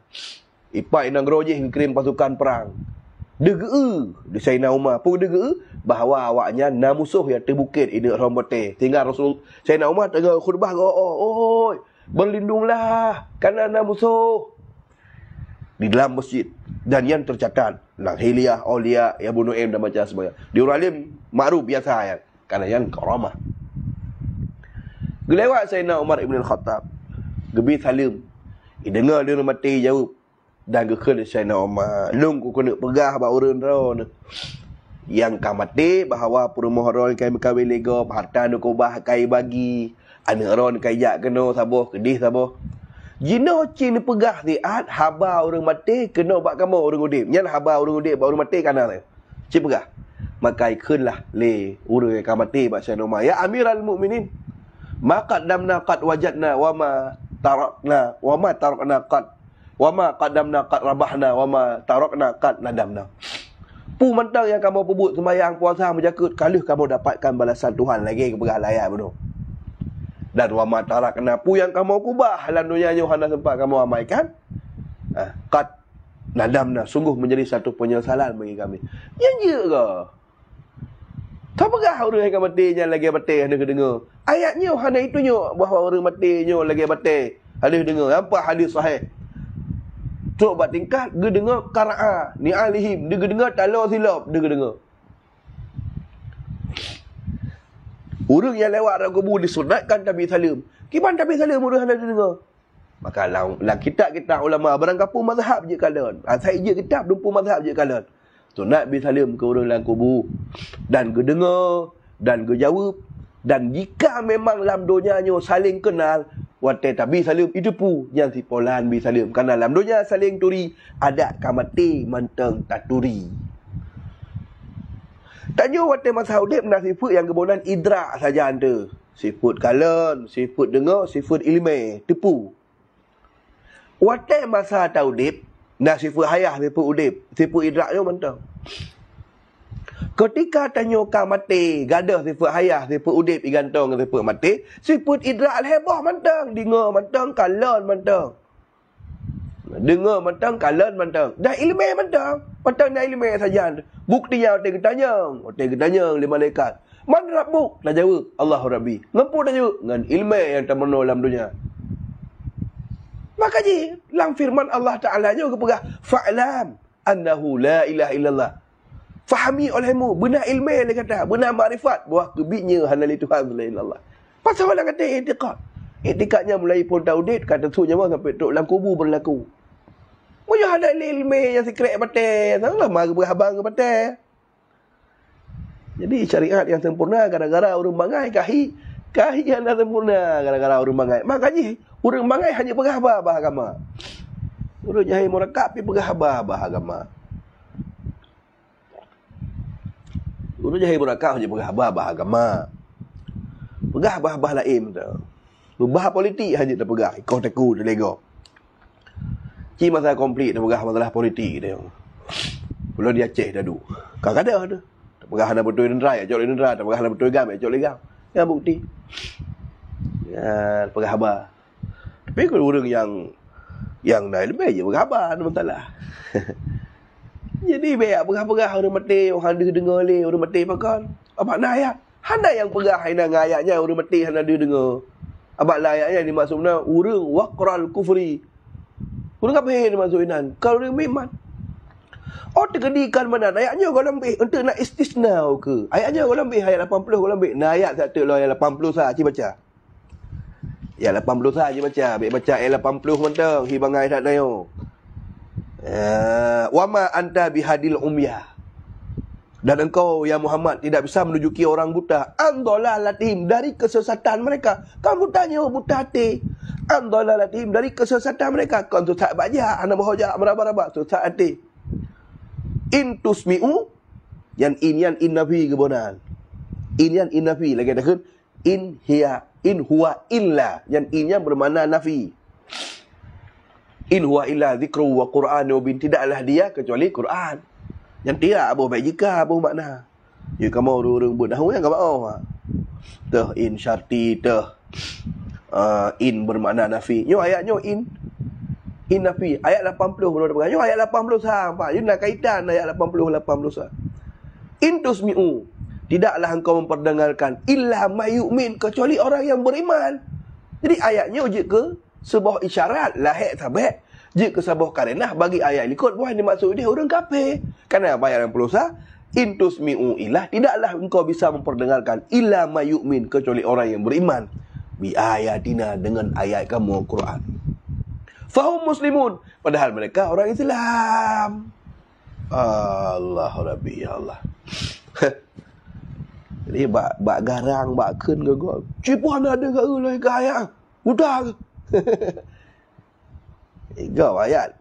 Ipak Inang Grojih kirim pasukan perang. Degeu di Sayyidina Umar pun degeu bahawa awaknya na musuh yang terbukit ini rombote. Tinggal Rasul Sayyidina Umar tengah khutbah, oi, berlindunglah kerana na musuh di dalam masjid. Dan yang tercatat Nang Hiliyah, Aulia, Abu Nu'aim dan macam sebagainya. Di orang alim makruf biasa ya, kerana yang karamah. Gelewat Sayyidina Umar Ibn Khattab. Gebi salim. Dengar dia mati jawab. Dan gekal Sayyidina Umar. Lung ku kena pegah ba urun ron. Yang ka mati bahawa permohonan kai mekawin lega, harta nu ko bah kai bagi. Anak ron kai jak kena sabuh kedih sabuh. Jino cin pegah diat haba orang mati kena bak kamu orang udip. Nyan haba orang udip bak orang mati kana tu. Cin pegah. Maka ikunlah le orang yang mati bak sanoma. Ya Amirul Mukminin. Ma qaddamna qad wajadna wa ma tarakna wa ma tarakna qad wa ma qaddamna qad rabahna wa ma tarakna qad nadamna. Pu mentang yang kamu pebut sembahyang puasa menjakut kalau kamu dapatkan balasan Tuhan lagi kepegah layak betul. Dan wa ma tarakna pu yang kamu kubah dalam dunia ni hana sempat kamu amaikan. Qad nadamna sungguh menjadi satu penyesalan bagi kami. Yang je ke? Tak pegah orang yang matinya lagi mati ada dengar. Ayatnya hana itunya bahawa orang matinya lagi mati. Ada dengar apa hadis sahih. Tok buat tingkat dia dengar qara'a ni alihim, dia dengar tala silap, dia dengar. Orang yang lewat dalam kubur disunatkan Nabi salam. Kiban Nabi salam orang ada dengar. Maka lah kitab-kitab ulama barang kapu mazhab je kalian. Saya je kitab dumpu mazhab je kalian. Sunat Nabi salam ke orang dalam kubur dan ke dengar dan ke jawab. Dan jika memang dalam dunianya saling kenal, watai tabi salim itu pu yang si polan bi salim. Karena dalam dunia saling turi ada kamati manteng taturi. Tanya watai masa udip nak sifat yang kebonan idrak saja anda. Sifat kalen, sifat dengar, sifat ilmu, tipu. Watai masa taudip nak sifat hayah, sifat udip, sifat idraknya manteng. Ketika tanya kau mati, gadah sifat hayah, sifat udip igantung sifat mati, sifat idrak hebah mantang, dengar mantang, kalan mantang. Dengar mantang, kalan mantang. Dah ilmu mantang, mantang dah ilmu saja. Buktinya otak ketanya oleh malaikat. Man rabbuk? Dah jawab, Allahu Rabbi. Ngampu dah jawab dengan ilmu yang termenu dalam dunia. Maka je, dalam firman Allah Ta'ala juga pegah, fa'lam annahu la ilaha illallah. Fahami olehmu, benar ilmu dia kata, benar makrifat bahawa kebitnya hanali Tuhan selain Allah. Pasal orang kata i'tiqad. I'tiqadnya mulai pun taudid kata tu nyawa sampai tok dalam kubur berlaku. Moyo ada ilmu yang secret batal, salah mari berhabang ke batal. Jadi syariat yang sempurna gara-gara orang bangai kahi yang sempurna gara-gara orang bangai. Makanya orang bangai hanya berhabah agama. Orang jahil murakab pi berhabah agama. Orang jahil murakab hanya berhabah agama. Berhabah lain tu. Berbah politik hanya tak pegah. Kau teku dia lego. Ci masalah komplit dah pegah masalah politik dia. Belum dia Aceh dah du. Kadang-kadang ada. Tak pegah nak betul dendera, ajak dendera, tak pegah nak betul gam, ajak legam. Yang bukti. Ya, pegah habah. Tapi kalau orang yang dah lebih je berhabah, ada masalah. Jadi biar pegah-pegah orang mati, orang ada dengar le, orang mati pakan. Apa nak ayat? Hana yang pegah hina ayatnya orang mati hana dia dengar. Abak lah ayatnya dimaksudnya urang waqral kufri. Urang apa yang dimaksudkan? Kalau dia iman. Oh terkedikan mana? Ayatnya kau lebih untuk nak istisna ke? Ayatnya kau lebih ayat 80 kau lebih. Nah ayat satu lah ayat 80 saja baca. Ya 80 saja baca. Baik baca ayat 80 mentang hibangai tak tayo. Wa ma anta bihadil umya. Dan engkau ya Muhammad tidak bisa menunjuki orang buta andolalatim dari kesesatan mereka. Kamu tanya buta hati. Andolalatim dari kesesatan mereka. Kau tu tak baca ana bahojak meraba-raba tu tak hati. In tusmi'u yang nafi kebonan. In nafi lagi dah kan in huwa illa yang innya bermakna nafi. In huwa illa zikru wa Qur'an wa bin tidaklah dia kecuali Quran. Yang tidak abu baik jika abu makna. Ya kamu orang buat dah yang kamu oh. Tuh in syarti tuh. In bermakna nafi. Nyo ayatnya in nafi. Ayat 80 belum ada. Nyo ayat 80 sampai. You nak kaitan ayat 80 sah. In tusmi'u. Tidaklah engkau memperdengarkan illa may yu'min kecuali orang yang beriman. Jadi ayatnya je ke sebuah isyarat lahir sabit. Jika sebuah karenah bagi ayat ikut buah dimaksud dia orang kafir. Kerana ayat 60 sah in tusmi'u ilah tidaklah engkau bisa memperdengarkan illa may yu'min kecuali orang yang beriman bi ayatina dengan ayat kamu Al-Quran. Fahum muslimun padahal mereka orang Islam. Allah Rabbi ya Allah. Jadi bak garang bak keun ke gua. Cipuan ada ke lah ke ayat. Udah. Kau ayat.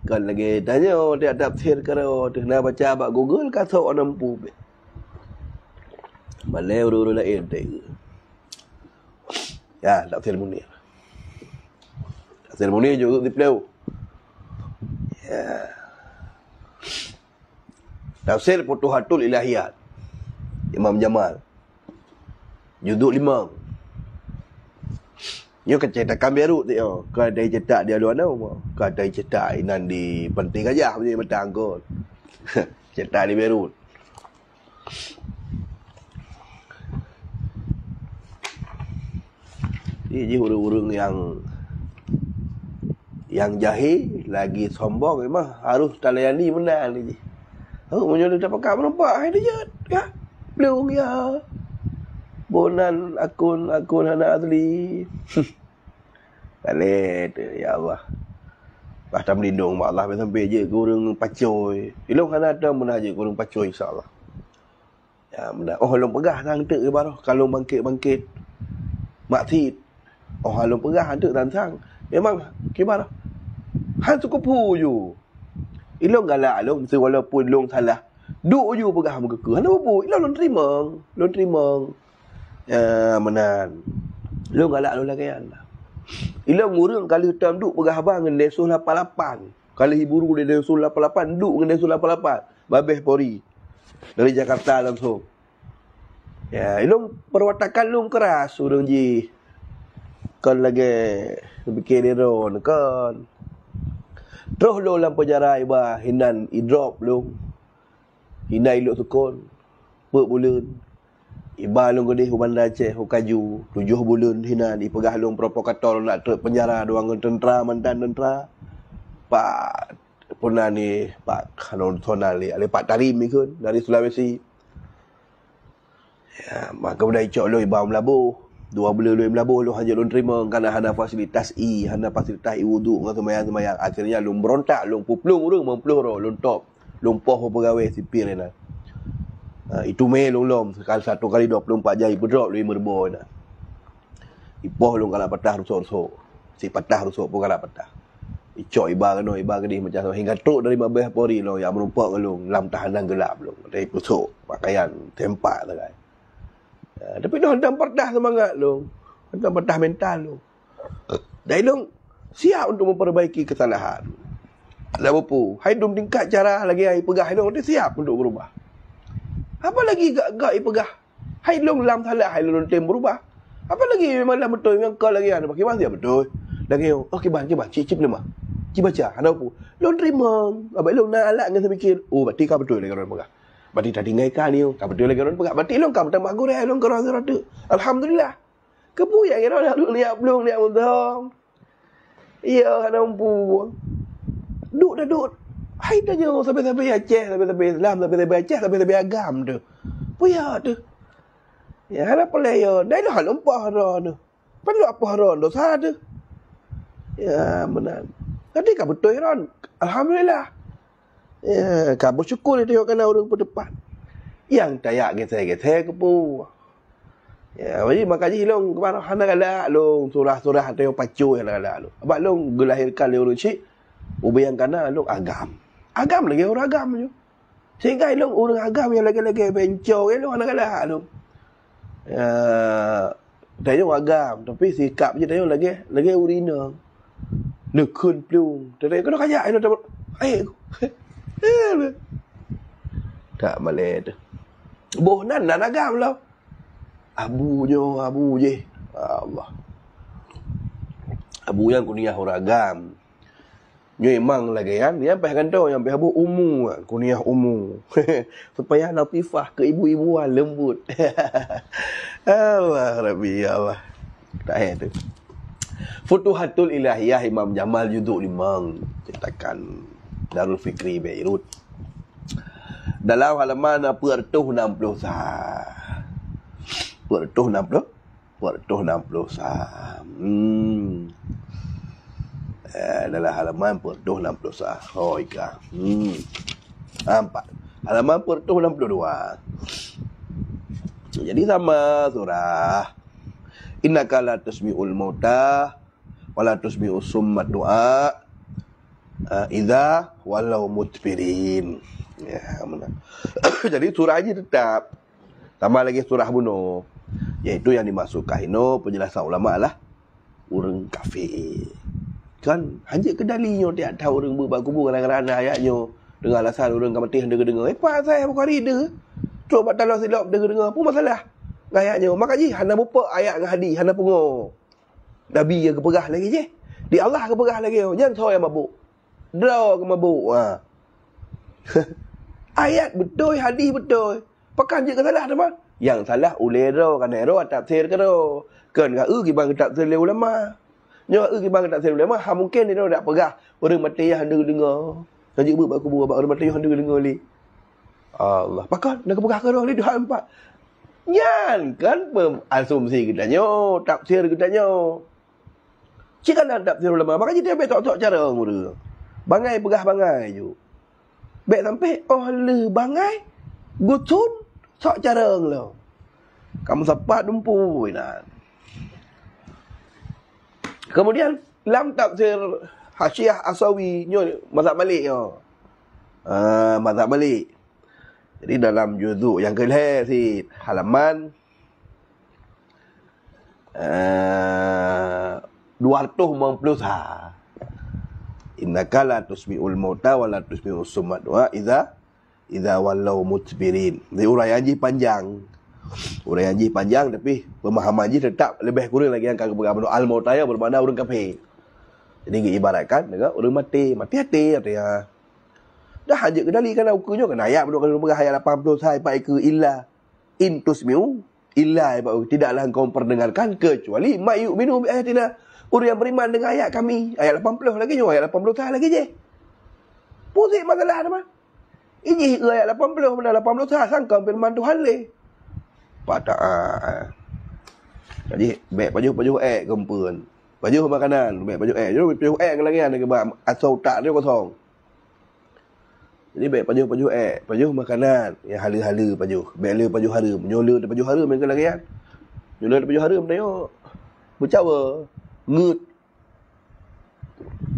Kan lagi tanya dia tafsir karo dia nak baca abak Google kata orang nampu. Malai uru-uru lain dia. Ya, tafsir Munir. Tafsir Munir juga di Pulau. Ya. Tafsir Futuhatul Ilahiyat. Imam Jamal. Juzuk 5. Yo kecetakan biru tu yo. Kadai cetak dia luar nama. Kadai cetak inan di penting aja punya betang kot. Cetak di Beirut. Ini urung-urung yang jahil lagi sombong memang harus talayani menang ni. Oh, menyuruh tak pakai menampak hai dia ya. Belum ya. Bonan akun Hana Azli. Balik tu, ya Allah. Bahkan melindung mak Allah sampai je kurang pacoy. Ilong Hana ada mana je kurang pacoy insya-Allah. Ya, benar. Oh, long pegah tang tek baru kalau bangkit. Maksud. Oh, long pegah tek tang. Memang gimana? Han cukup ju. Ilong galak long walaupun long salah. Duk ju pegah muka ke. Han apa? Ilong terima. Ya, menan. Lu galak lu lagi kan. Ila ngurang kali hitam duk pegah abang dengan Densus 88. Kali hiburu dia Densus 88 duk dengan Densus 88. Babeh Pori. Dari Jakarta langsung. Ya, ilung perwatakan lu keras urang ji. Kan lagi bikin deron kan. Terus lu dalam penjara iba hinan drop lu. Hinai lu sukun. Per bulan. Iba long gedih Bandar Aceh Kaju 7 bulan hina di pegah long provokator nak penjara doang tentera mantan tentera Pak puna ni Pak Hanon Sonali ale Pak Tarim ni kan dari Sulawesi ya maka budai cok lo iba melabuh 2 bulan lo melabuh lo hanya lo terima kerana hana fasilitas fasilitas wudu dengan sembahyang akhirnya lo berontak lo puplung urang mempluh lo top lo poh pegawai sipil ni itu melong sekali 1 kali 24 jam berdrop 5 ribu nak. Ipoh long kalau patah rusuk. Si patah rusuk pun kalau patah. Icok iba gedi macam hingga truk dari Mabeh Polri long yang menumpang long dalam tahanan gelap long. Dari pusuk pakaian tempat tu kan. Tapi dah hentam patah semangat long. Hentam patah mental long. Dai long siap untuk memperbaiki kesalahan. Lalu apa? Hai dum tingkat cara lagi ai pegah long dia siap untuk berubah. Apa lagi gak pegah? Hai long lam salah hai long tem berubah. Apa lagi memang lam betul memang kau lagi ada pakai bahasa betul. Lagi okey bang cip lemah. Cip baca ada apa? Long terima. Abang long nak alat dengan fikir. Oh berarti kau betul lagi orang pegah. Berarti tadi ngaikan ni kau betul lagi orang pegah. Berarti long kau tambah goreng long kau rasa tu. Alhamdulillah. Kepu yang kira nak lihat belum lihat mudah. Iya ada umpu. Duk. Hai dah je sampai Aceh, sampai Islam, sampai Aceh, sampai agam tu. Puya tu. Ya, ada player. Dah dah lumpah ron tu. Perlu apa ron dosa tu. Ya, benar. Tadi kau betul ron. Alhamdulillah. Ya, kau bersyukur dia tengok kena orang per depan. Yang tayak gesek ke pu. Ya, jadi makanya long kemana hana galak long surah-surah tengok pacu yang galak long. Abak long gelahirkan le urang cik. Ubayangkan long agam. Agam lagi orang agam je. Sehingga long orang agam yang lagi-lagi bencong long anak galak long. Tanya agam tapi sikap je tanya lagi urina. Nekun plung. Tanya kau kaya ino tak. Tak malai tu. Bohnan nan agam lah. Abu je. Allah. Abu yang kuliah orang agam. Memang lagi kan dia sampai kantau yang sampai kuliah umum supaya latifah ke ibu-ibuan lembut. Allah Rabbi Allah. Tak ada tu. Futuhatul Ilahiyah Imam Jamal juzuk 5 cetakan Darul Fikri Beirut. Dalam halaman 460 dalam halaman 460 oh ika nampak halaman 462 jadi sama surah innaka la tasmi'ul mauta wala tusmi'u summat du'a idza walau mudbirin. Ya, benar. Jadi surah haji tetap. Tambah lagi surah bunuh, yaitu yang dimasukkan ino penjelasan ulama lah orang kafir. Kan haji kedalinya tiap tahu orang berbakubur kadang-kadang ayatnya dengan alasan orang mati dengar-dengar. Apa saya bukan rida. Coba tahu silap dengar-dengar apa masalah. Ayatnya maka ji hana bupa ayat dengan hadis hana pengo. Nabi yang kepegah lagi je. Di Allah kepegah lagi. Jangan saya mabuk. Draw ke mabuk. Ha. Ayat betul, hadis betul. Pakan je ke salah teman. Yang salah ulero kan ero tafsir ke ro. Kan ka bang tafsir ulama. Nyo bang tafsir ulama ha mungkin dia nak pegah orang mati yang dengar. Jadi aku buat orang mati yang dengar li. Allah, pakan nak pegah ke ro li dah empat. Nyan kan asumsi kita nyo, tafsir kita nyo. Jika nak tafsir ulama, maka dia betok-tok cara mula. Bangai pegah bangai je. Baik sampai le bangai gutun sok cara lo. Kamu sepat dumpu nak. Kemudian dalam tafsir Hasyiah Asawi nyo mazhab Malik yo. Mazhab Malik. Jadi dalam juzuk yang ke-10 si halaman 290. Innaka la tusmi'ul mauta wa la tusmi'us summa du'a idza wallau mudbirin. Ini uraian haji panjang. Uraian haji panjang tapi pemahaman haji tetap lebih kurang lagi yang kagak berapa al-mauta ya bermakna orang kafir. Jadi ibaratkan dengan orang mati hati artinya. Dah haji kedali kan ukunya kan ayat berdoa kalau ayat 80 sampai ke illa in tusmi'u illa tidaklah engkau memperdengarkan kecuali mayu minu bi ayatina. Orang yang beriman dengan ayat kami. Ayat 80 lagi je. Ayat 80 lagi je. Pusing masalah teman. Ini ayat 80. Benar 80 sangka firman Tuhan le. Pada jadi baik baju gempun. Baju makanan. Baik baju baju lagi ada ke asal tak dia kosong. Jadi baik baju makanan. Yang hala-hala baju. Baik baju harum. Nyola baju harum mereka lagi kan. Nyola baju harum tengok. Bercawa. Ngut.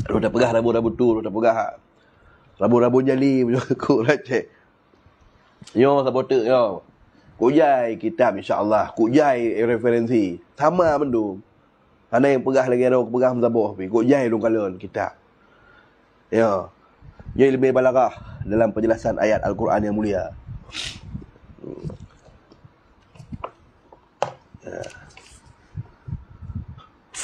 Lu dah pegah rabu-rabu tu, lu dah pegah rabu-rabu jali, aku lah cek. Yo supporter yo. Kujai kitab insya-Allah, kujai referensi. Sama mendung. Ana yang pegah lagi ro pegah mazhabah pi. Kujai lu kalon kitab. Yo. Jadi lebih balaghah dalam penjelasan ayat Al-Quran yang mulia.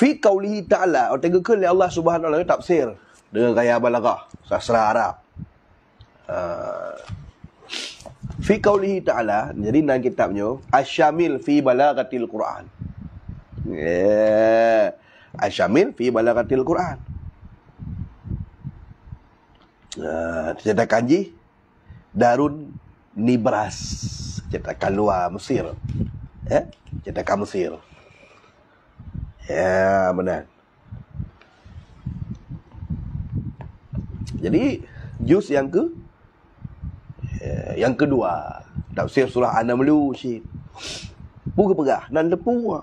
Fi qaulihi ta'ala, atau tegakkan Allah Subhanahu wa taala tafsir dengan gaya balaghah sastra Arab. Fi qaulihi ta'ala, jadi dalam kitabnya Asy-Syamil fi balaghatil Quran. Asy-Syamil fi balaghatil Quran. Cetakan ji Darun Nibras, cetakan luar Mesir. Cetakan Mesir. Ya, benar. Jadi juz yang kedua tafsir surah An-Naml syid. Puga pegah nan lepu.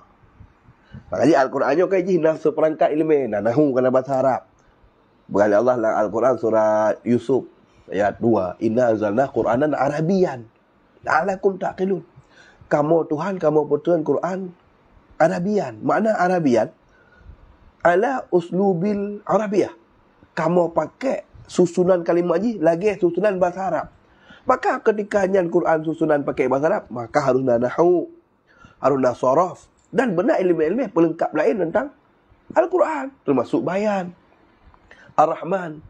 Makanya Al-Qurannya kayak ji nafsu perangkat ilmu nahu kana bahasa Arab. Berkali Allah dalam Al-Quran surah Yusuf ayat 2, inna anzalna Qur'anan Arabiyan la'alakum taqilun. Kamu Tuhan, kamu bertuan Quran Arabian. Makna Arabian ala uslubil Arabiyah. Kamu pakai susunan kalimat ji lagi susunan bahasa Arab. Maka ketika nyan Quran susunan pakai bahasa Arab, maka harus nahwu, harus sorof dan benar ilmu-ilmu pelengkap lain tentang Al-Quran, termasuk bayan, Ar-Rahman,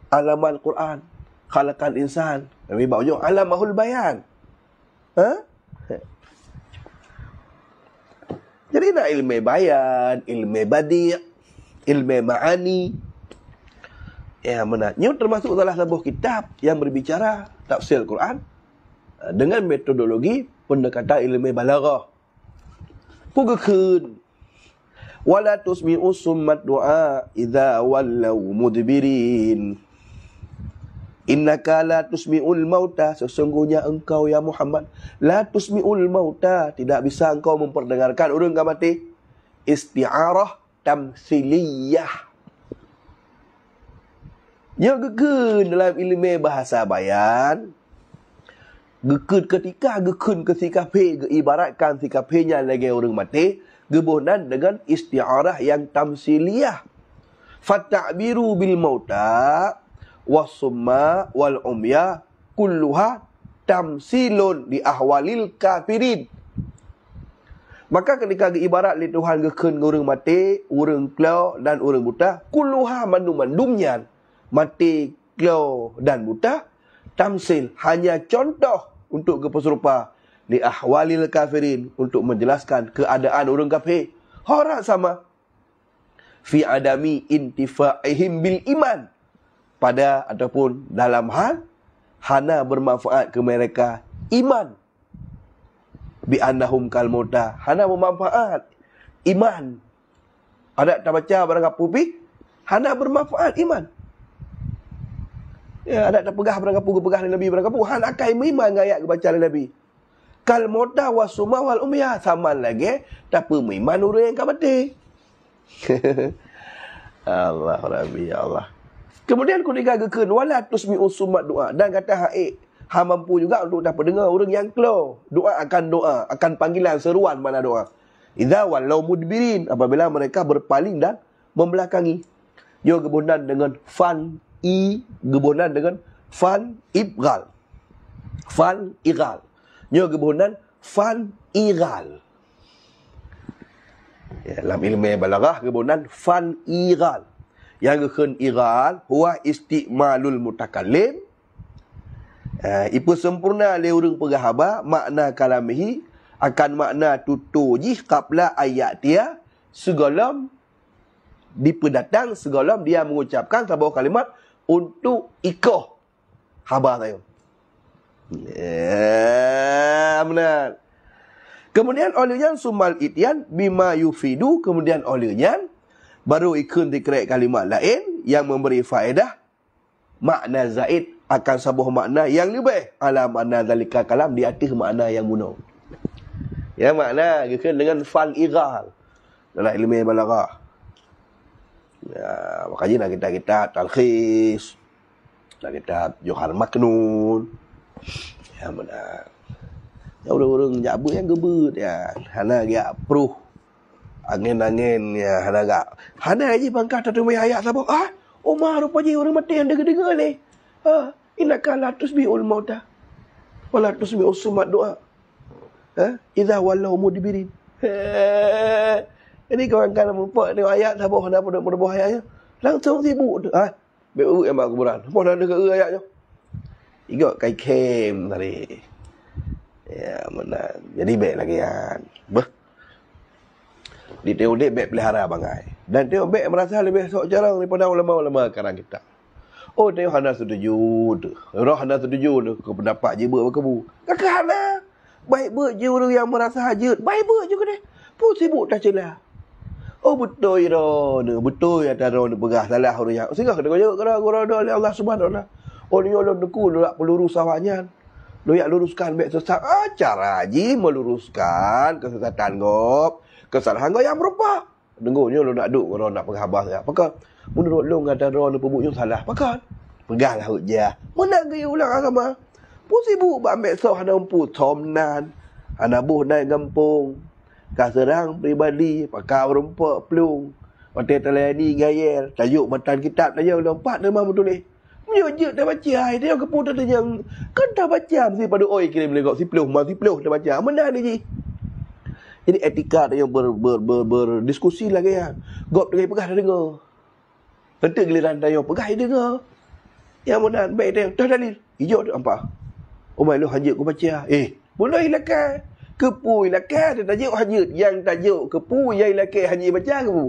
alamal Quran, khalaqal insan. Nabi bawa alamahul bayan. Jadi nak ilmu bayan, ilmu badi', ilmu ma'ani. Ya benar. Ini termasuk salah sebuah kitab yang berbicara tafsir Quran dengan metodologi pendekatan ilmu balaghah. Pugakeun. Wala tusmi'u summat du'a idza wallaw mudbirin. Innaka la tusmi'ul mauta, sesungguhnya engkau ya Muhammad la tusmi'ul mauta, tidak bisa engkau memperdengarkan orang yang mati. Isti'arah tamsiliyah. Yang gekun dalam ilmu bahasa bayan, gekun ketika gekun ke sikape, ibaratkan sikapenya lagi orang mati, gebonan dengan isti'arah yang tamsiliyah. Fata'biru bil mauta wasumma wal umya kulluha tamsilun di ahwalil kafirin. Maka ketika ibarat li Tuhan gekun orang mati, orang kelau dan orang buta, kulluha mandum-mandumnya mati, kelau dan buta, tamsil hanya contoh untuk kepeserupa li ahwalil kafirin, untuk menjelaskan keadaan orang kafir. Orang sama fi adami intifa'ihim bil iman, pada ataupun dalam hal hana bermanfaat ke mereka iman. Bi annahum kal mauta, hana bermanfaat iman. Ada tak baca barang apa pi, hana bermanfaat iman. Ya, ada tak pegah barang apa pegah Nabi barang apa, hana akai iman ayat baca Nabi. Kal mauta wasuma wal umya, sama lagi tak iman orang yang ka mati. Allah Rabbi, ya Allah. Kemudian ketiga gekun wala tusmi'u summat doa, dan kata haik ha mampu juga untuk dapat dengar orang yang keluar doa, akan panggilan seruan mana doa. Idza wallau mudbirin, apabila mereka berpaling dan membelakangi. Yo gebonan dengan gebonan dengan fan ibghal. Fan ighal. Yo gebonan fan ighal. Ya, dalam ilmu balaghah gebonan fan ighal. Yang gekun ighal huwa istimalul mutakallim. Ipu sempurna le urang pegahaba makna kalamihi akan makna tutuji qabla ayat dia segalam dipedatang, segalam dia mengucapkan sebuah kalimat untuk ikoh habar saya. Ya, benar. Kemudian olehnya sumal ityan bima yufidu, kemudian olehnya baru ikun dikira kalimat lain yang memberi faedah makna zaid akan sebuah makna yang lebih ala makna zalika kalam, di atas makna yang bunuh. Ya, makna ikun dengan fal ighal dalam ilmu balaghah. Ya, makanya nak kita talkhis, nak kita Johar Maknun. Ya, benar. Ya, orang-orang jabu yang gebut ya, hana dia pruh angin-angin ya, hana aja bangkah tatu mai ayat sabak. Umar rupanya orang mati yang dengar-dengar ni. Innaka la tusbi'ul mauta wa la tusbi'us summat doa. Idza wallau mudbirin. Jadi kawan-kawan nampak tengok ayat sabak hana pada ayatnya. Langsung sibuk tu. Beru yang kuburan. Apa dah dengar ayatnya? Ikut kai kem tadi. Ya, benar. Jadi baik lagi kan. Di tengok dek baik pelihara bangai. Dan tengok baik merasa lebih sok jarang daripada ulama-ulama sekarang kita. Oh, tengok hana setuju tu. Orang hana setuju tu ke pendapat je berkebu. Kakak hana. Baik je orang yang merasa hajat. Baik juga deh. Pun sibuk tak celah. Oh, betul ya. Betul ya taruh ni pegah salah orang yang. Sehingga kena kaya kerana oleh Allah Subhanahu Wa Taala. Oh, ni Allah deku nak pelurus awaknya. Lu yang luruskan baik sesat. Cara haji meluruskan kesesatan gop. Kesalahan gop yang berupa. Dengarnya lu nak duk orang nak penghabah saya. Apakah menurut lu kata orang pebuknya salah? Apakah? Pegahlah hujah. Menang gaya ulang agama. Pun sibuk ambil soh hana empu somnan. Hana buh naik gampung. Kaserang pribadi. Pakai rempak pelung. Mati telayani gayel. Tajuk matan kitab. Tajuk lompat nama betul ni. Menyujud dah baca. Dia keputus tu yang. Kan dah baca. Mesti pada oi kirim legok. Si peluh. Si peluh dah baca. Menang ni je. Jadi etika yang berdiskusi lagi ya. Gop dengan pegah dah dengar. Tentu giliran dah yang pegah dia dengar. Yang mana baik dia. Dah dalil. Hijau tu apa? Umai lu hajat ku baca. Boleh ilakan. Kepu ilakan. Dia tajuk hajat. Yang tajuk kepu yang ilakan hajat baca kepu.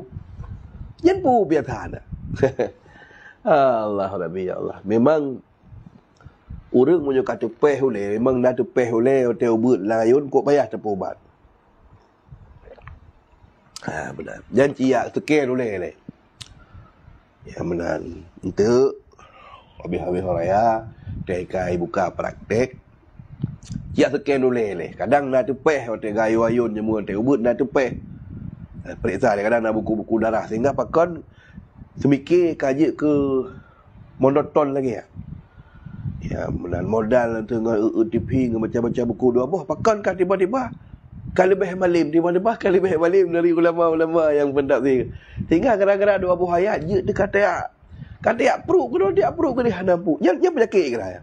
Yang pu biasa ada. Allah Rabbi, ya Allah. Memang orang punya kata peh oleh. Memang dah tu peh oleh. Hotel ubud layun. Kok payah terpubat. Benar. Jangan ciak sekian boleh ni. Ya benar. Untuk habis-habis raya, tekai buka praktek. Ciak sekian boleh ni. Kadang nak tepeh hotel gayu ayun semua hotel ubud nak tepeh. Periksa kadang-kadang buku-buku darah. Sehingga pakon semikir kaji ke monoton lagi ya. Ya, modal tengah UTP macam-macam buku dua buah. Pakon kan tiba-tiba kali lebih malim, tiba-tiba kali lebih malim dari ulama-ulama yang pentafsir. Sehingga kadang-kadang dua buah ayat je dia kata ya peruk ke dia peruk ke dia nampu. Yang penyakit ke dia.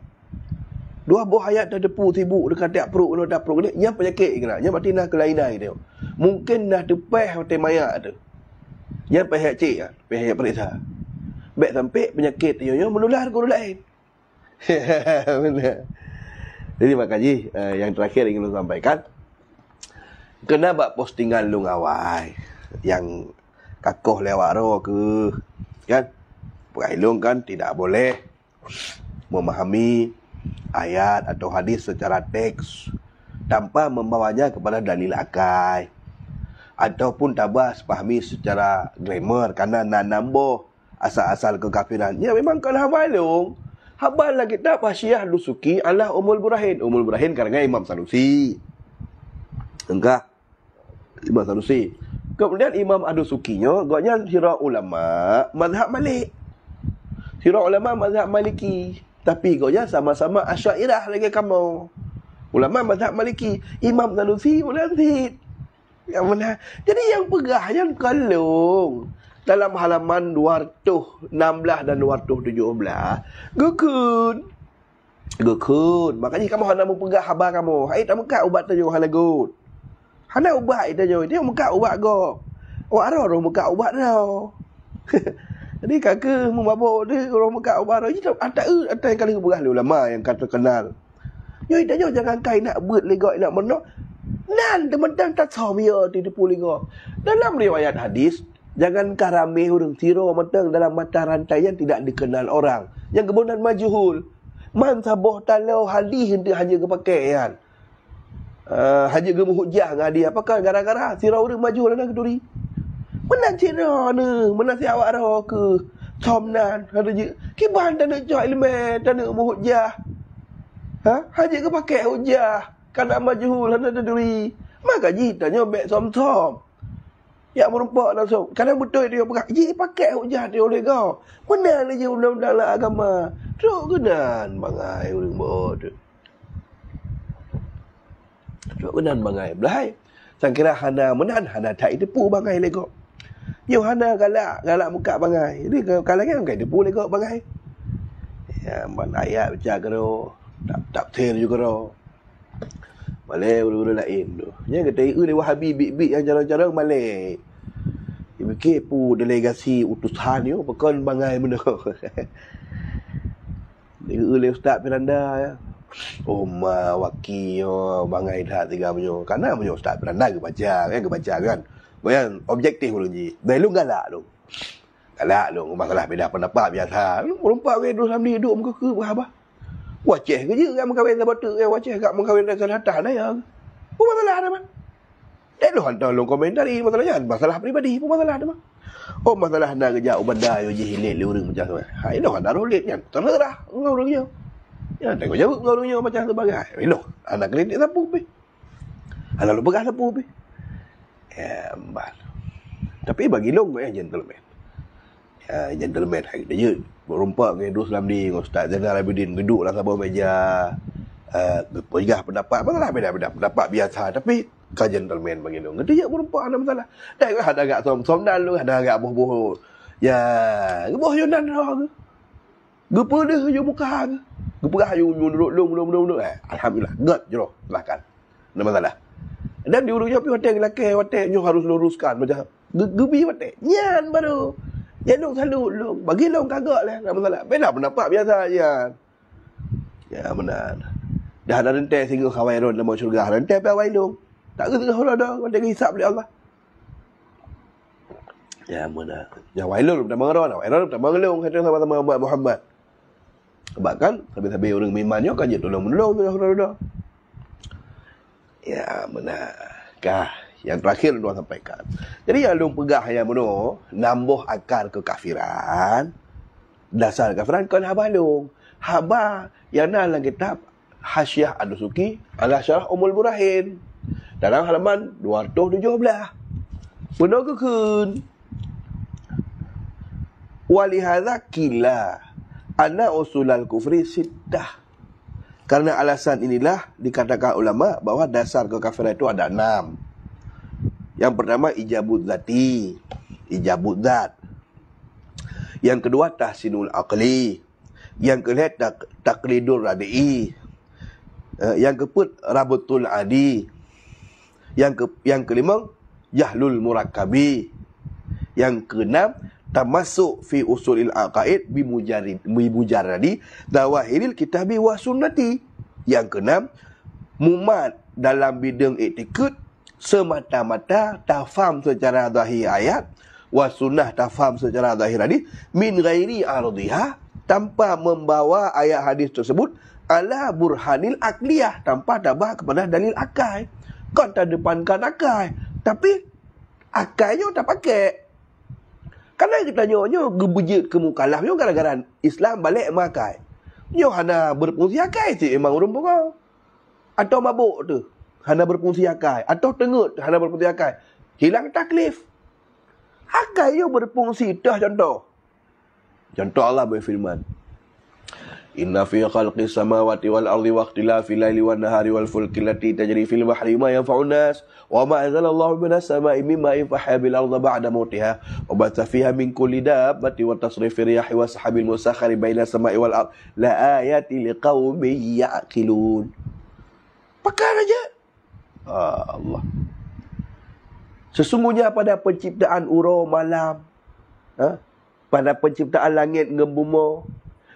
Dua buah ayat dah depu sibuk dekat tiap perut kalau dah perut dia yang penyakit ke dia. Yang berarti nak kelainan dia. Mungkin dah tepeh hotel mayak tu. Yang pihak cik ah, pihak periksa. Baik sampai penyakit dia menular ke orang lain. Benar. Jadi makanya yang terakhir ingin lu sampaikan, kena buat postingan lu ngawai yang kakoh lewat roh ke kan? Perailung kan tidak boleh memahami ayat atau hadis secara teks tanpa membawanya kepada dalil akal ataupun tabas fahami secara grammar karena nak nambah asal-asal kekafiran. Ya memang kalau habalung habal kitab Hasyiah Dusuki ala Ummul Burahin. Ummul Burahin karena Imam Sanusi. Enggak Imam Sanusi. Kemudian Imam Ad-Dusukinya gaknya sirah ulama mazhab Malik. Sirah ulama mazhab Maliki. Tapi gaknya sama-sama Asy'ariyah lagi kamu. Ulama mazhab Maliki, Imam Sanusi ulazid. Yang mana? Jadi yang pegah yang kalung dalam halaman 216 dan 217 gekun. Makanya kamu hendak mempegah khabar kamu. Hai tak mekak ubat tu hal lagut. Hana ubat itu je. Dia mekak ubat go. Wak roh mekak ubat tau. Jadi kakak memabuk dia orang mekak ubat tu. Ada yang kali berah ulama yang kata kenal. Yo dah jangan kai nak buat legak nak menok. Nan teman-teman tak tahu dia di depan legak. Dalam riwayat hadis jangan karame hurung tiro matang dalam mata rantaian tidak dikenal orang. Yang kemudian majhul. Man saboh talau hadis hanya kepakaian. Hanya gemuhujah dengan dia. Apakah gara-gara tiro hurung majhul nak keduri? Menang cina ni, menang si awak dah ke somnan ada je. Kiban tak nak jual ilmu, tak nak muhujah. Hanya kepakai hujah. Kana majhul hana keduri. Maka ji tanya baik som-som. Ya merumpak langsung. Kadang betul dia pakai hujah dia oleh kau. Mana je undang-undang agama. Truk kenan bangai orang bodoh. Truk kenan bangai belai. Saya kira hana menan hana tak depu bangai legok. Yo hana galak muka bangai. Jadi kalau kan kai depu legok bangai. Ya man ayat baca kero. Tak ter juga ro. Malay ulu lain tu. Nya kata dia Wahabi bik-bik yang cara-cara Malay. Dia fikir pu delegasi utusan yo pekan bangai benda. Dia oleh Ustaz Firanda ya. Ma wakil bangai dah tiga punya. Karena punya Ustaz Firanda ke baca kan. Bayang objektif dulu ji. Dah lu galak lu. Galak lu masalah beda pendapat biasa. Lu rompak we duduk sambil hidup muka ke berhabah. Waceh ke je kan mengkawin sama tu ke waceh kat mengkawin dengan datang dah ya. Apa masalah ada man? Dah lu hantar lu komentari masalahnya masalah peribadi, apa masalah ada man? Oh masalah nak kerja ubadah yo je hilit le urang macam tu. Hai lu hantar rolit kan. Terserah ngurungnya. Ya tengok jawab ngurungnya macam sebagai. Lu anak kritik siapa pe? Anak lu pegang siapa pe? Embat. Tapi bagi long yang gentleman. Ya, gentleman hari dia berumpak dengan Idrus Lamdi dengan Ustaz Zainal Abidin duduk dalam sebuah meja berpegah pendapat masalah beda-beda pendapat biasa tapi kau gentleman bagi long. Dia berumpak ada masalah. Dah ada agak som-som dan lu ada agak boh-boh. Ya, boh yo nan ke. Gepa dia yo muka ke. Geperah yo duduk long. Alhamdulillah. God jero silakan. Ada masalah. Dan di ujung hotel lelaki hotel nyo harus luruskan macam gebi hotel. Nyan baru. Ya long selalu bagi long kagak lah tak masalah. Beda pendapat biasa je. Ya benar. Dah ada rentai sehingga khawairun dalam syurga. Rentai pe awai long. Tak ke tengah orang dah rentai hisap oleh Allah. Ya benar. Ya wailun pertama orang, wailun pertama long kata sama-sama Muhammad. Sebab kan sampai-sampai orang imannya kan je tolong-menolong dah. Ya benar. Kah yang terakhir Tuan sampaikan. Jadi yang lu pegah yang benar, nambah akar kekafiran. Dasar kekafiran kan habalung. Haba yang dalam kitab Hasyiah Ad-Dusuki ala Syarah Ummul Burahin. Dalam halaman 217. Benda ke kun. Walihadza kila anna usulal kufri sittah. Karena alasan inilah dikatakan ulama bahwa dasar kekafiran itu ada 6. Yang pertama ijabut zati, ijabut zat. Yang kedua tahsinul aqli. Yang kedua taqlidur radi'i. Yang keempat rabutul adi. Yang kelima jahlul murakkabi. Yang keenam tamasuk fi usulil aqaid bi mujarradi dawahiril kitabi wa sunnati. Yang keenam mumat dalam bidang etikad semata-mata tafham secara zahir ayat wa sunnah tafham secara zahir hadis min ghairi ardiha, tanpa membawa ayat hadis tersebut ala burhanil akliyah, tanpa tabah kepada dalil akal. Kau tak depankan akal, tapi akalnya tak pakai. Karena kita nyonya gebejit ke mukallaf nyo gara-gara Islam balik makai. Nyo hana berfungsi akal si emang urung pokok. Atau mabuk tu hana berfungsi akal, atau tengut hana berfungsi akal. Hilang taklif. Akal nyo berfungsi dah contoh. Contoh Allah berfirman, Inna fi khalqis samawati wal ardi wa ikhtilafil laili wan nahari wal fulki allati tajri fil bahri ma yanfa'un nas wa ma anzalallahu minas samai mimma yafha bil ardi ba'da mautiha wa batha fiha min kulli dabbati wa tasrifir riyahi wa sahabil musakhkhari baina samai wal ardi la ayati liqaumin ya'qilun. Pakai aja. Allah. Sesungguhnya pada penciptaan uro malam, pada penciptaan langit dengan bumi,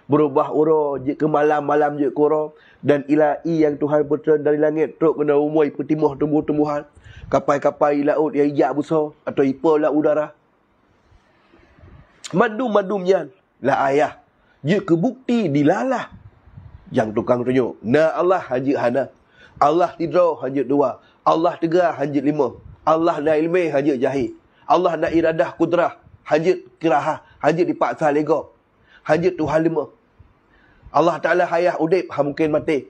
berubah uro je ke malam-malam je ke uro, dan ilahi yang Tuhan berturun dari langit teruk kena umui pertimuh tumbuh-tumbuhan, kapal-kapal laut yang hijab besar atau ipa udara. Madum-madumnya lah ayah je ke bukti dilalah yang tukang tunjuk. Na Allah hajit hana, Allah tidro hajit 2, Allah tegar hajit 5, Allah na ilmi hajit jahil, Allah na iradah kudrah hajit kirahah, hajit dipaksa legok, hajit Tuhan 5. Allah Ta'ala hayah udip, mungkin mati.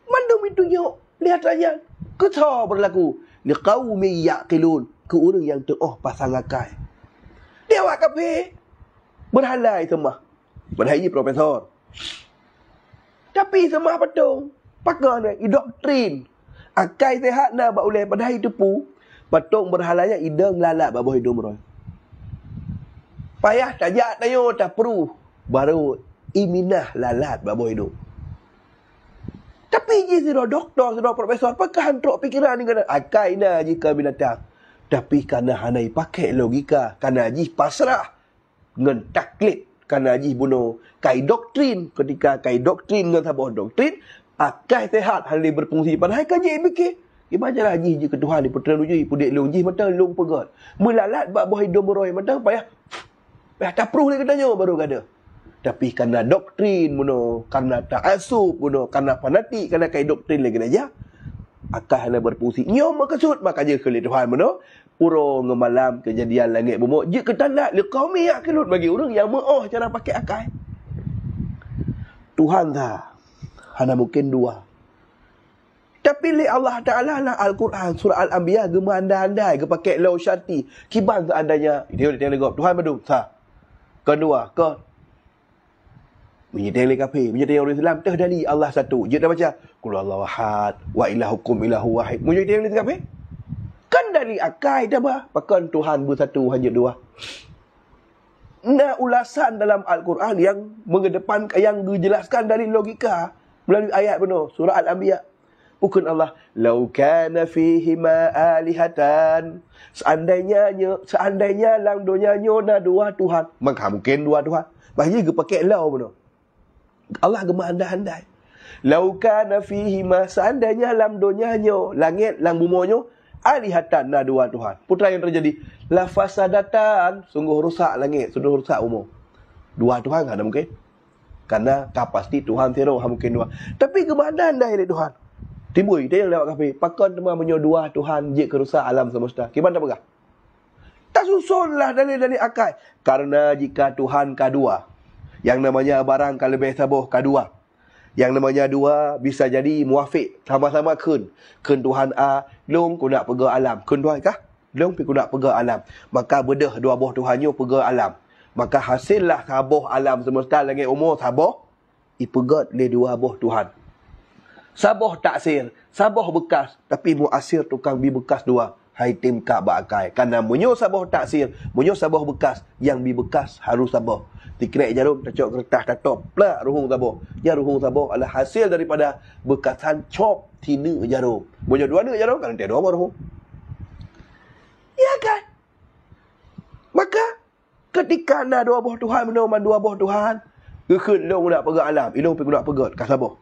Mandum itu yuk. Lihat saja. Kesal berlaku. Liqaumi ya'qilun. Ke orang yang pasang akal. Dia awak kafir. Berhalai semua. Berhalai profesor. Tapi semua betul. Pakai ni. Doktrin. Akal sehat na buat oleh pada hari tepu. Patung berhalanya idang lalak bawah hidung meroi. Payah tajak tayo tak perlu. Baru iminah lalat bawah hidung. Tapi jika doktor, sudah profesor, pakai hantruk pikiran ni kena akai na jika binatang. Tapi kerana hanai pakai logika, kerana jih pasrah dengan taklid, kerana jih bunuh kai doktrin. Ketika kai doktrin dengan sabah doktrin, akai sehat hanai berfungsi pada hai kaji fikir. Ibajalah jih ke Tuhan ni putra luji pudik long jih mata long pegat. Melalat bawah hidung meroi mata payah. Tak perlu dia katanya baru kata. Tapi kerana doktrin bunuh, kerana ta'asub bunuh, kerana fanatik, kerana kai doktrin lagi aja, akan hanya berfungsi. Nyo makasud maka je ke Tuhan bunuh. Uro ngemalam kejadian langit bumi. Je ketanda liqaumi ya'qilun, bagi orang yang maoh cara pakai akal. Tuhan dah hanya mungkin 2. Tapi li Allah Ta'ala lah Al-Quran surah Al-Anbiya gema andai-andai ke pakai law syarti. Kibang ke andanya. Dia tengok Tuhan badu. Sah. Kedua, ke menyedang oleh kafir, menyedang oleh Islam, terdali Allah satu. Dia dah baca, Qul Allahu ahad, wa ilahukum ilahu wahid. Menyedang oleh kafir? Kan dari akal dah bah. Pakan Tuhan bersatu, hanya 2. Nah, ulasan dalam Al-Quran yang mengedepankan, yang dijelaskan dari logika melalui ayat benar. Surah Al-Anbiya. Bukan Allah, lau kana fihima alihatan. Seandainya dalam dunia ada 2 Tuhan. Maka mungkin 2 Tuhan. Bahaya ke pakai lau benar. Allah gemar andai-andai. Lau kana fihima, seandainya dalam dunianya, langit, dalam bumonyo, alihatan na 2 Tuhan. Putra yang terjadi, la fasadatan, sungguh rusak langit, sungguh rusak umum. 2 Tuhan ada mungkin. Karena kapasiti Tuhan zero mungkin 2. Tapi gemar andai-andai dari Tuhan. Timbul dia yang lewat kafir. Pakan teman punya 2 Tuhan je kerusak alam semesta. Gimana pegah? Tak susunlah dalil-dalil akal. Karena jika Tuhan kedua, yang namanya barang kalau lebih sabuh kedua. Yang namanya 2 bisa jadi muafiq. Sama-sama kun. Kun Tuhan A, long ku nak pergi alam. Kun Tuhan kah? long pergi nak pegang alam. Maka bedah dua buah Tuhannya pegang alam. Maka hasillah sabah alam semesta langit umur sabah ipegat le dua buah Tuhan. Sabah taksir, sabah bekas, tapi muasir tukang bi bekas dua. Hai tim kak bakai. Karena munyo sabah taksir, munyo sabah bekas, yang bi bekas harus sabah. Tikrek jarum, tacok kertas, tatop, plak ruhung sabah. Ya ruhung sabah adalah hasil daripada bekasan cop tina jarum. Munyo dua ni jarum, kan tiada dua ruhung. Ya kan? Maka, ketika nak dua buah Tuhan, menawan dua buah Tuhan, kekun long nak pegang alam, ilong pergi nak pegang, kat sabah.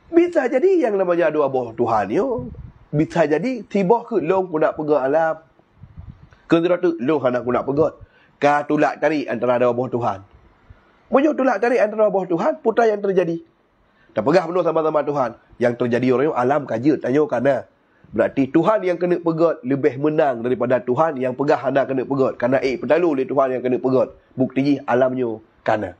Bisa jadi yang namanya dua buah Tuhan yo. Bisa jadi tiba ke long nak pegang alam. Kena tu long nak pegang. Ka tulak tarik antara dua buah Tuhan. Munyo tulak tarik antara dua buah Tuhan, putar yang terjadi. Tak pegah penuh sama-sama Tuhan. Yang terjadi orang alam kaja tanya kana. Berarti Tuhan yang kena pegat lebih menang daripada Tuhan yang pegah anda kena pegat. Karena petalu oleh Tuhan yang kena pegat. Bukti alamnya kana.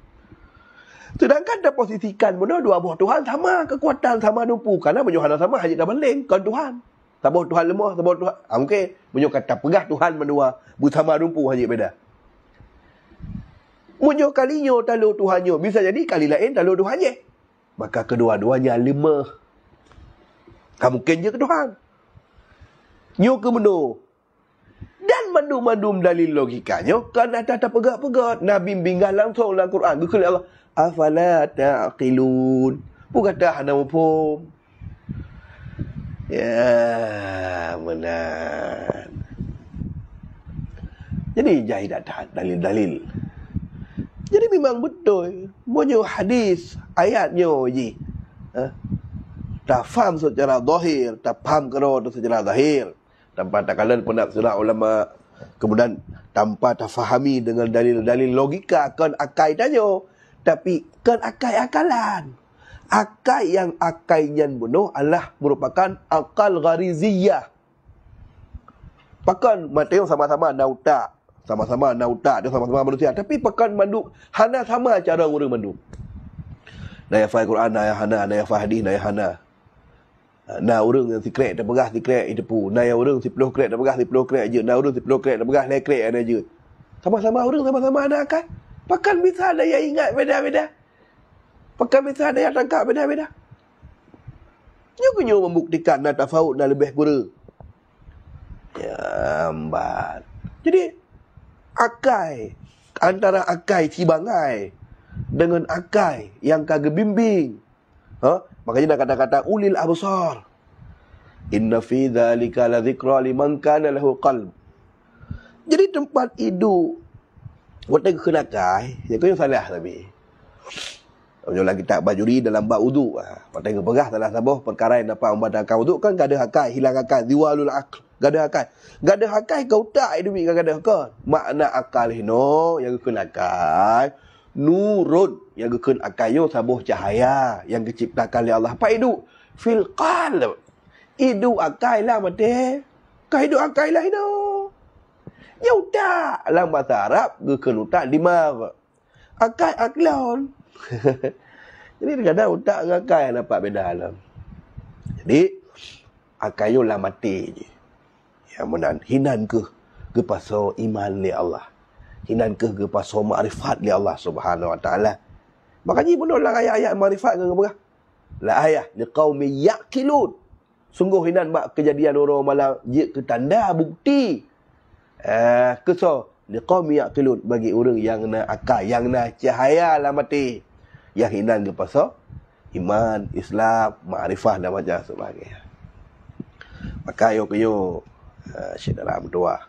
Sedangkan dah posisikan mana dua buah Tuhan sama kekuatan, sama numpu. Kerana menyohana sama hanya dah baling. Kan Tuhan. Sabah Tuhan lemah, sabah Tuhan. Okey. Menyo kata pegah Tuhan menua. Bersama numpu hanya beda. Menyo kalinya talu Tuhannya. Bisa jadi kali lain talu Tuhannya. Maka kedua-duanya lemah. Kamu kenja ke Tuhan. Nyo ke menu. Dan mandum-mandum dalil logikanya. Kan ada tak pegat-pegat. Nabi bimbingan langsung dalam Quran. Gukul Allah. Afala ta'qilun. Bukan dah nak mufum. Ya, benar. Jadi jahil ada dalil-dalil. Jadi memang betul. Punya hadis, ayatnya je. Tak faham secara zahir. Tak faham kerana secara zahir. Tanpa takalan penafsiran ulama. Kemudian tanpa terfahami dengan dalil-dalil logika. Kan akai tanya. Tapi kan akai-akalan. Akai yang akainya bunuh adalah merupakan akal ghariziyah. Pakan mateo sama-sama nauta. Sama-sama nauta. Dia sama-sama manusia. Tapi pakan mandu. Hana sama cara orang mandu. Naya faham Quran, naya hana. Naya faham hadis, naya hana. Nah orang yang sikrek, dia pegah sikrek, dia tepu. Naya orang 10 krek, dia pegah 10 krek je. Nah orang 10 krek, dia pegah 9 krek ada je. Sama-sama orang, sama-sama anak akan. Pakan bisa ada yang ingat beda-beda. Pakan bisa ada yang tangkap beda-beda. Nyo membuktikan nak tafawud nak lebih kurang. Jambat. Jadi akai antara akai cibangai dengan akai yang kagak bimbing. Makanya nak kata-kata ulil absar. Inna fi dzalika la dzikra liman kana lahu qalb. Jadi tempat hidup Wata kenakai, ya kau yang salah tapi. Kalau lagi tak bajuri dalam bab wudu, patah ngepegah salah sabah perkara yang dapat membatalkan wudu kan gak ada hakai, hilang akal, diwalul aql, gak ada hakai. Gak ada hakai kau tak hidup gak ada hakal. Makna akal hino yang kenakai, nurun yang kekun akalnya sabah cahaya yang diciptakan oleh Allah. Apa hidup? Fil qalb. Hidup akal lah mate. Kau hidup akal lah hino. Ya udah, dalam bahasa Arab gekun utak dimar. Akal aklon. Jadi kadang utak dengan akal yang dapat beda alam. Jadi akalnya lah mati je. Yang menan hinan ke pasal iman li Allah. Hinan ke pasal ma'rifat li Allah Subhanahu wa taala. Makanya benar lah ayat-ayat ma'rifat ke berah. La ayat liqaumi yaqilun. Sungguh hinan bab kejadian orang malam je ke tanda bukti. Kesal liqaumi yaqilun bagi orang yang nak akal, yang nak cahaya lah mati. Yang hinan ke pasal iman, Islam, ma'rifah dan macam sebagainya. Maka yo syed dalam doa.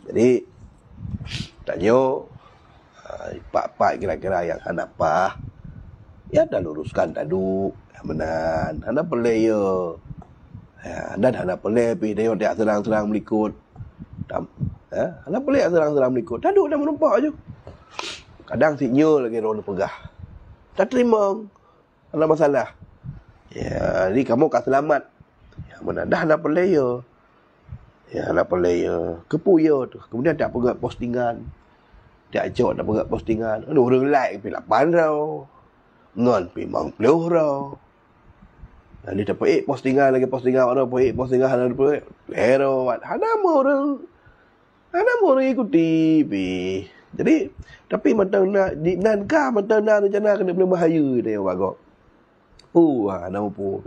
Jadi tanya pak-pak kira-kira yang anak pah ya dah luruskan tadu menan anak pelai yo. Dan anak pelai pi dia tak serang-serang melikut. Anak pelai serang-serang melikut. Tadu dah menumpak je. Kadang sinya lagi orang pegah. Tak terima. Ada masalah. Ya, ni kamu kat selamat. Ya, mana dah nak pelaya. Ya, nak pelaya. Kepuya tu. Kemudian tak pegat postingan. Tak ajak nak pegat postingan. Ada orang like pi 8 rau. Ngon pi 50 rau. Dia dapat postingan lagi postingan orang postingan ada lewat. Nama orang ikuti. Jadi tapi mentang nak di nankah mentang nak rencana kena belum bahaya dia bagok. Nama pu.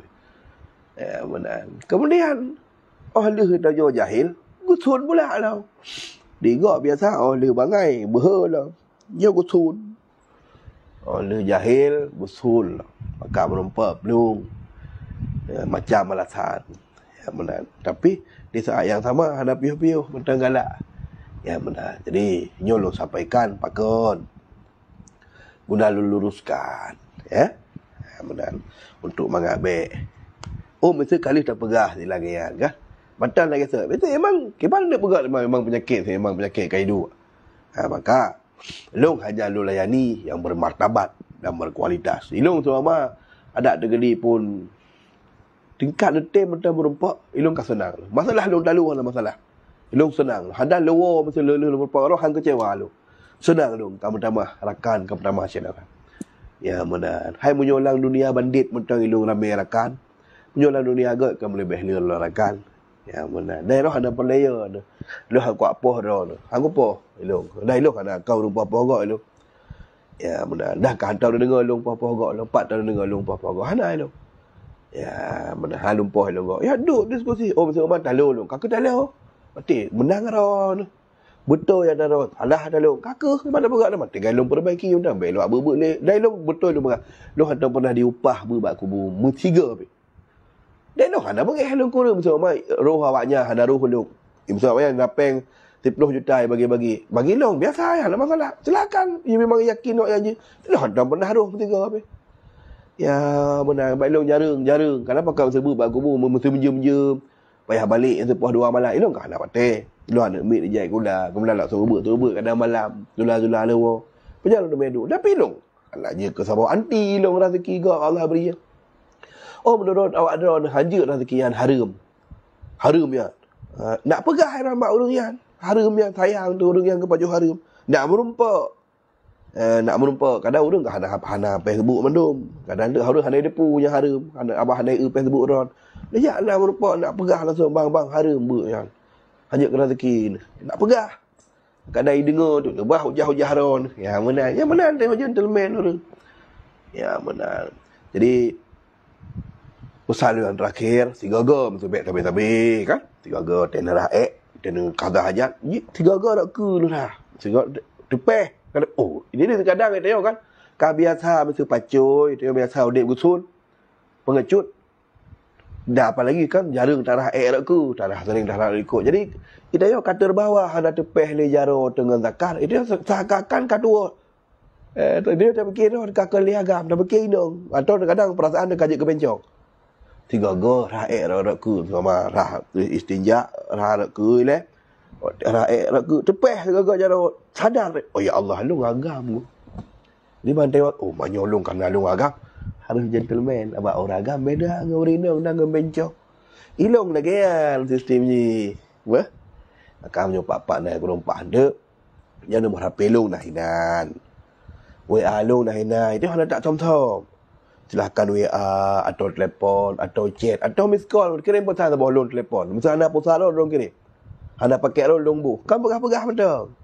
Benar. Kemudian ahli kita jahil, gusun pula lah. Digak biasa ahli bangai berhala. Dia gusun. Ahli jahil gusun. Maka merompak belum. Macam alasan. Benar. Tapi di saat yang sama ada piuh-piuh mentang galak. Benar. Jadi nyolong sampaikan pakon. Guna luruskan. Benar. Untuk mengambil. Mesti kali tak pegah di lagian kan. Macam lagi tu. Betul memang gimana dia pegah memang penyakit kaidu. Maka long hanya lu layani yang bermartabat dan berkualitas. Ilong selama ada tegeli pun tingkat detik macam berempak, ilong kan senang. Masalah long lalu ada masalah. Ilong senang. Ada lewa masa lelu berempak orang hang kecewa lu. Senang dong kamu tambah rakan kamu tambah channel. Benar. Hai menyolang dunia bandit macam ilong ramai rakan. Menyolang dunia agak kamu lebih lelu rakan. Benar. Dai roh ada player tu. Lu hang kuat poh ro tu. Hang apa? Ilong. Dai ilong ada kau rupa poh agak ilong. Benar. Dah kan tahu dengar ilong poh agak, lompat tahu dengar ilong poh agak. Hana ilong. Benar. Hal lumpah ilong. Duk diskusi. Mesti orang talu ilong. Kakak talu. Mati menang ro tu. Betul yang dah salah dah lu. Kakak mana berat dah mati galung perbaiki dah belok berbuk le. Dah lu betul lu berat. Lu hantar pernah diupah berbak kubu mutiga be. Dah lu hana bagi halung kurang sama roh awaknya hana roh lu. Misal awak napeng 10 juta bagi-bagi. Bagi lu biasa ada masalah. Silakan. You memang yakin nak janji. Lu hantar pernah roh mutiga be. Benar baik lu jarang. Kenapa kau sebut bak kubu mesti menjem-menjem. Payah balik sepuh 2 malam. Lu kan nak patih. Lu anak mik dia gula, kemudian nak suruh kadang malam, zula lewo. Penjara dah medu. Dah pilong. Alaknya ke sabar anti long rezeki gak Allah beri. Menurut awak ada hajat rezeki yang haram. Haram ya. Nak pegah rambut orang yang haram yang sayang tu orang yang ke baju haram. Nak merumpak. Kadang orang ke hana Facebook mendum. Kadang ada orang hana depu yang haram. Hana abah hana Facebook ron. Dia nak merumpak nak pegah langsung bang haram bu yang. Hanya rezeki nak pegah. Kadang dengar tu lebah hujah-hujah ron. Benar tengok gentleman orang. Benar. Jadi usaha yang terakhir 3 gam sebab tabe-tabe kan. 3 gam tenera tenera kada hajat. 3 gam nak ke lu dah. Sehingga tepeh. Ini dia kadang tengok kan. Ka biasa mesti pacoy, tengok biasa udip gusun. Pengecut. Dah apalagi kan jarang tarah nak ke, tarah sering tarah ikut. Jadi kita yo kata bawah ada tepeh le jaro dengan zakat. Itu seakan kadua. Dia tak fikir kakak liagam, tak fikir dong. Atau kadang perasaan dia kajik ke bencong. 3 go nak ke sama rah istinja nak ke le. Nak ke tepeh 3 go jaro sadar. Ya Allah lu agam. Di mana tengok manyolong kan lu agam. Harus gentleman. Abang orang agam beda dengan orang dengan bencong. Ilong lagi kan sistem ni. Akam nyo pak-pak na kurang pandek. Yang nombor HP long nah hinan. WA long nah hinan. Itu hendak tak tom-tom. Silahkan WA atau telefon atau chat atau miss call. Kirim pesan sama long telefon. Misalnya anak pusat long kirim. Hendak pakai long bu. Kan pegah-pegah betul.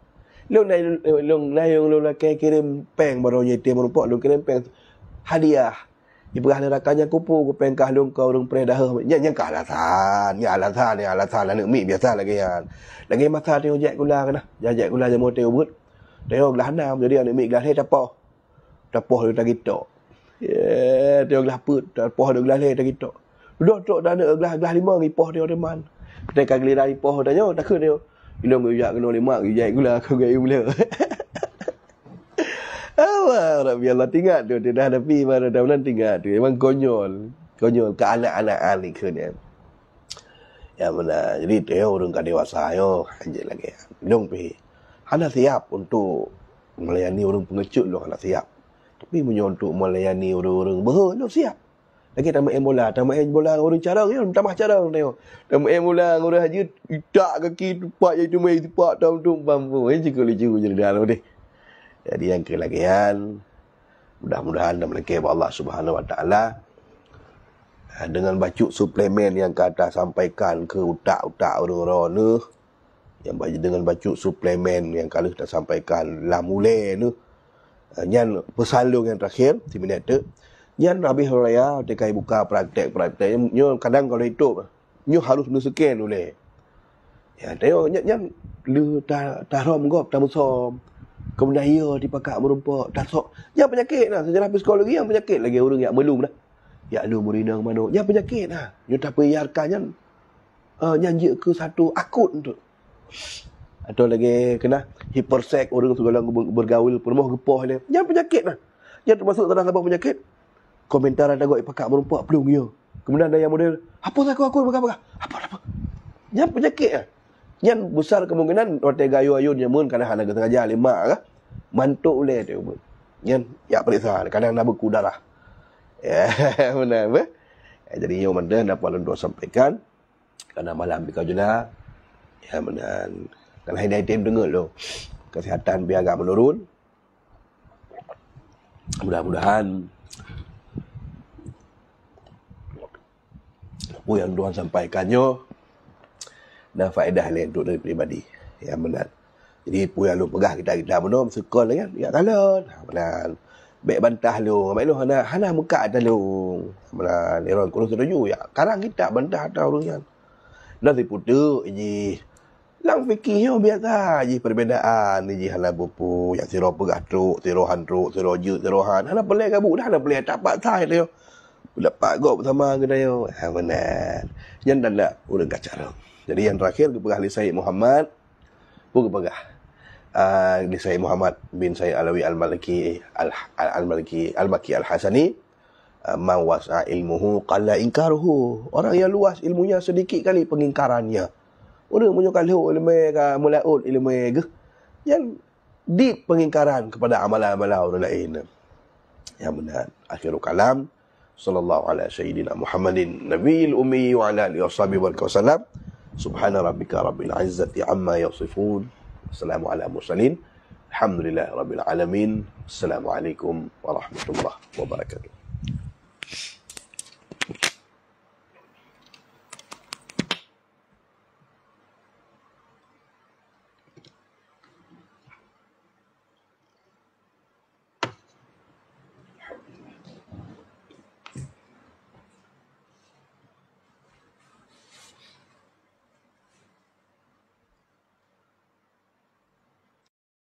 Long long kirim peng baru nyetir merupak long kirim peng hadiah. Ibrah nerakannya kupu pengkah long kau orang predah. Yang kah alasan. Alasan anak mik biasa lagi kan. Lagi masa tengok jak gula kena. Jak gula jamu tengok but. Tengok gelas 6 jadi anak mik gelas he tapoh. Tapoh dia tak gitok. Tengok gelas put, tapoh dia gelas he tak gitok. Duduk tok dah ada gelas 5 ripoh dia teman. Kita kan giliran ripoh tanya tak ke dia. Bila mujak kena 5 jak gula kau gaya mula. Orang biarlah tinggal tu. Dia dah tapi mana dah bulan tinggal tu. Memang konyol. Konyol ke anak-anak ni ke ni. Benar. Jadi dia orang kan dewasa. Anjir lagi. Dong pergi. Hana siap untuk melayani orang pengecut lu. Hana siap. Tapi untuk melayani orang-orang berha. Lu siap. Lagi tak main bola. Tak main bola orang carang. Tambah carang tengok. Tak main bola orang haji. Itak kaki tupak je tu main tupak. Tam-tum bambu. Cikgu-cikgu je dah deh. Jadi yang kelagian mudah-mudahan dan melekeh Allah Subhanahu Wa Taala Dengan baca suplemen yang kata sampaikan ke utak-utak orang-orang ni, yang dengan baca suplemen yang kalau kita sampaikan lah mulai ni, yang pesalung yang terakhir 10 minit tu, yang Nabi Hurairah tekai buka praktek-praktek nyo kadang kalau hidup nyo harus nu seken boleh. Ya tengok yang lu tarom gop tamusom. Kemudian ia dipakak merumpak tak sok. Yang penyakit lah sejarah psikologi yang penyakit lagi orang yang belum dah. Ya lu murinang mano. Yang penyakit lah. Nyo tak perbiarkan nyanyi ke satu akut tu. Atau lagi kena hipersek orang segala bergaul penuh gepah dia. Yang penyakit lah. Yang termasuk tentang apa penyakit? Komentar ada goi pakak merumpak pelung dia. Kemudian ada yang model, apa aku apa. Yang penyakit lah. Yang besar kemungkinan hotel gayu-ayun yang mun kadang ada sengaja lemak kah? Mantuk boleh tu mun. Yang ya periksa kadang nak beku darah. Ya, benar apa? Jadi yang mana dapat untuk sampaikan karena malam di Kajuna. Ya benar. Kalau hari item dengar lo. Kesihatan biar agak menurun. Mudah-mudahan apa yang Tuhan sampaikannya dan faedah lain untuk diri pribadi. Ya benar. Jadi apa yang lu pegah kita benar sekol kan. Ya kalon. Benar. Baik bantah lu. Baik lu hana muka atas lu. Benar. Leron kurus setuju. Ya karang kita bantah atas orang. Nanti putuk je. Lang fikirnya biasa je perbezaan je hana bupu yang siro pegah truk, sirohan truk, siro je, sirohan. Hana pelai kabut dah hana pelai tak pak sai dia. Dapat gop bersama ke dia. Ha benar. Yang dan nak urang kacara. Jadi yang terakhir kepegah li Said Muhammad. Pun kepegah. Li Said Muhammad bin Said Alawi Al-Maliki Al-Maki Al-Hasani. Man wasa ilmuhu qalla inkaruhu. Orang yang luas ilmunya sedikit kali pengingkarannya. Orang punya kalau ilmu ke mulaut ilmu ke. Yang deep pengingkaran kepada amalan-amalan orang lain. Yang benar. Akhirul kalam. Sallallahu ala sayyidina Muhammadin nabiyil ummi wa ala alihi washabihi wasallam. Subhana rabbika rabbil izzati amma yasifun. Assalamu ala mursalin. Alhamdulillah rabbil alamin. Assalamualaikum warahmatullahi wabarakatuh.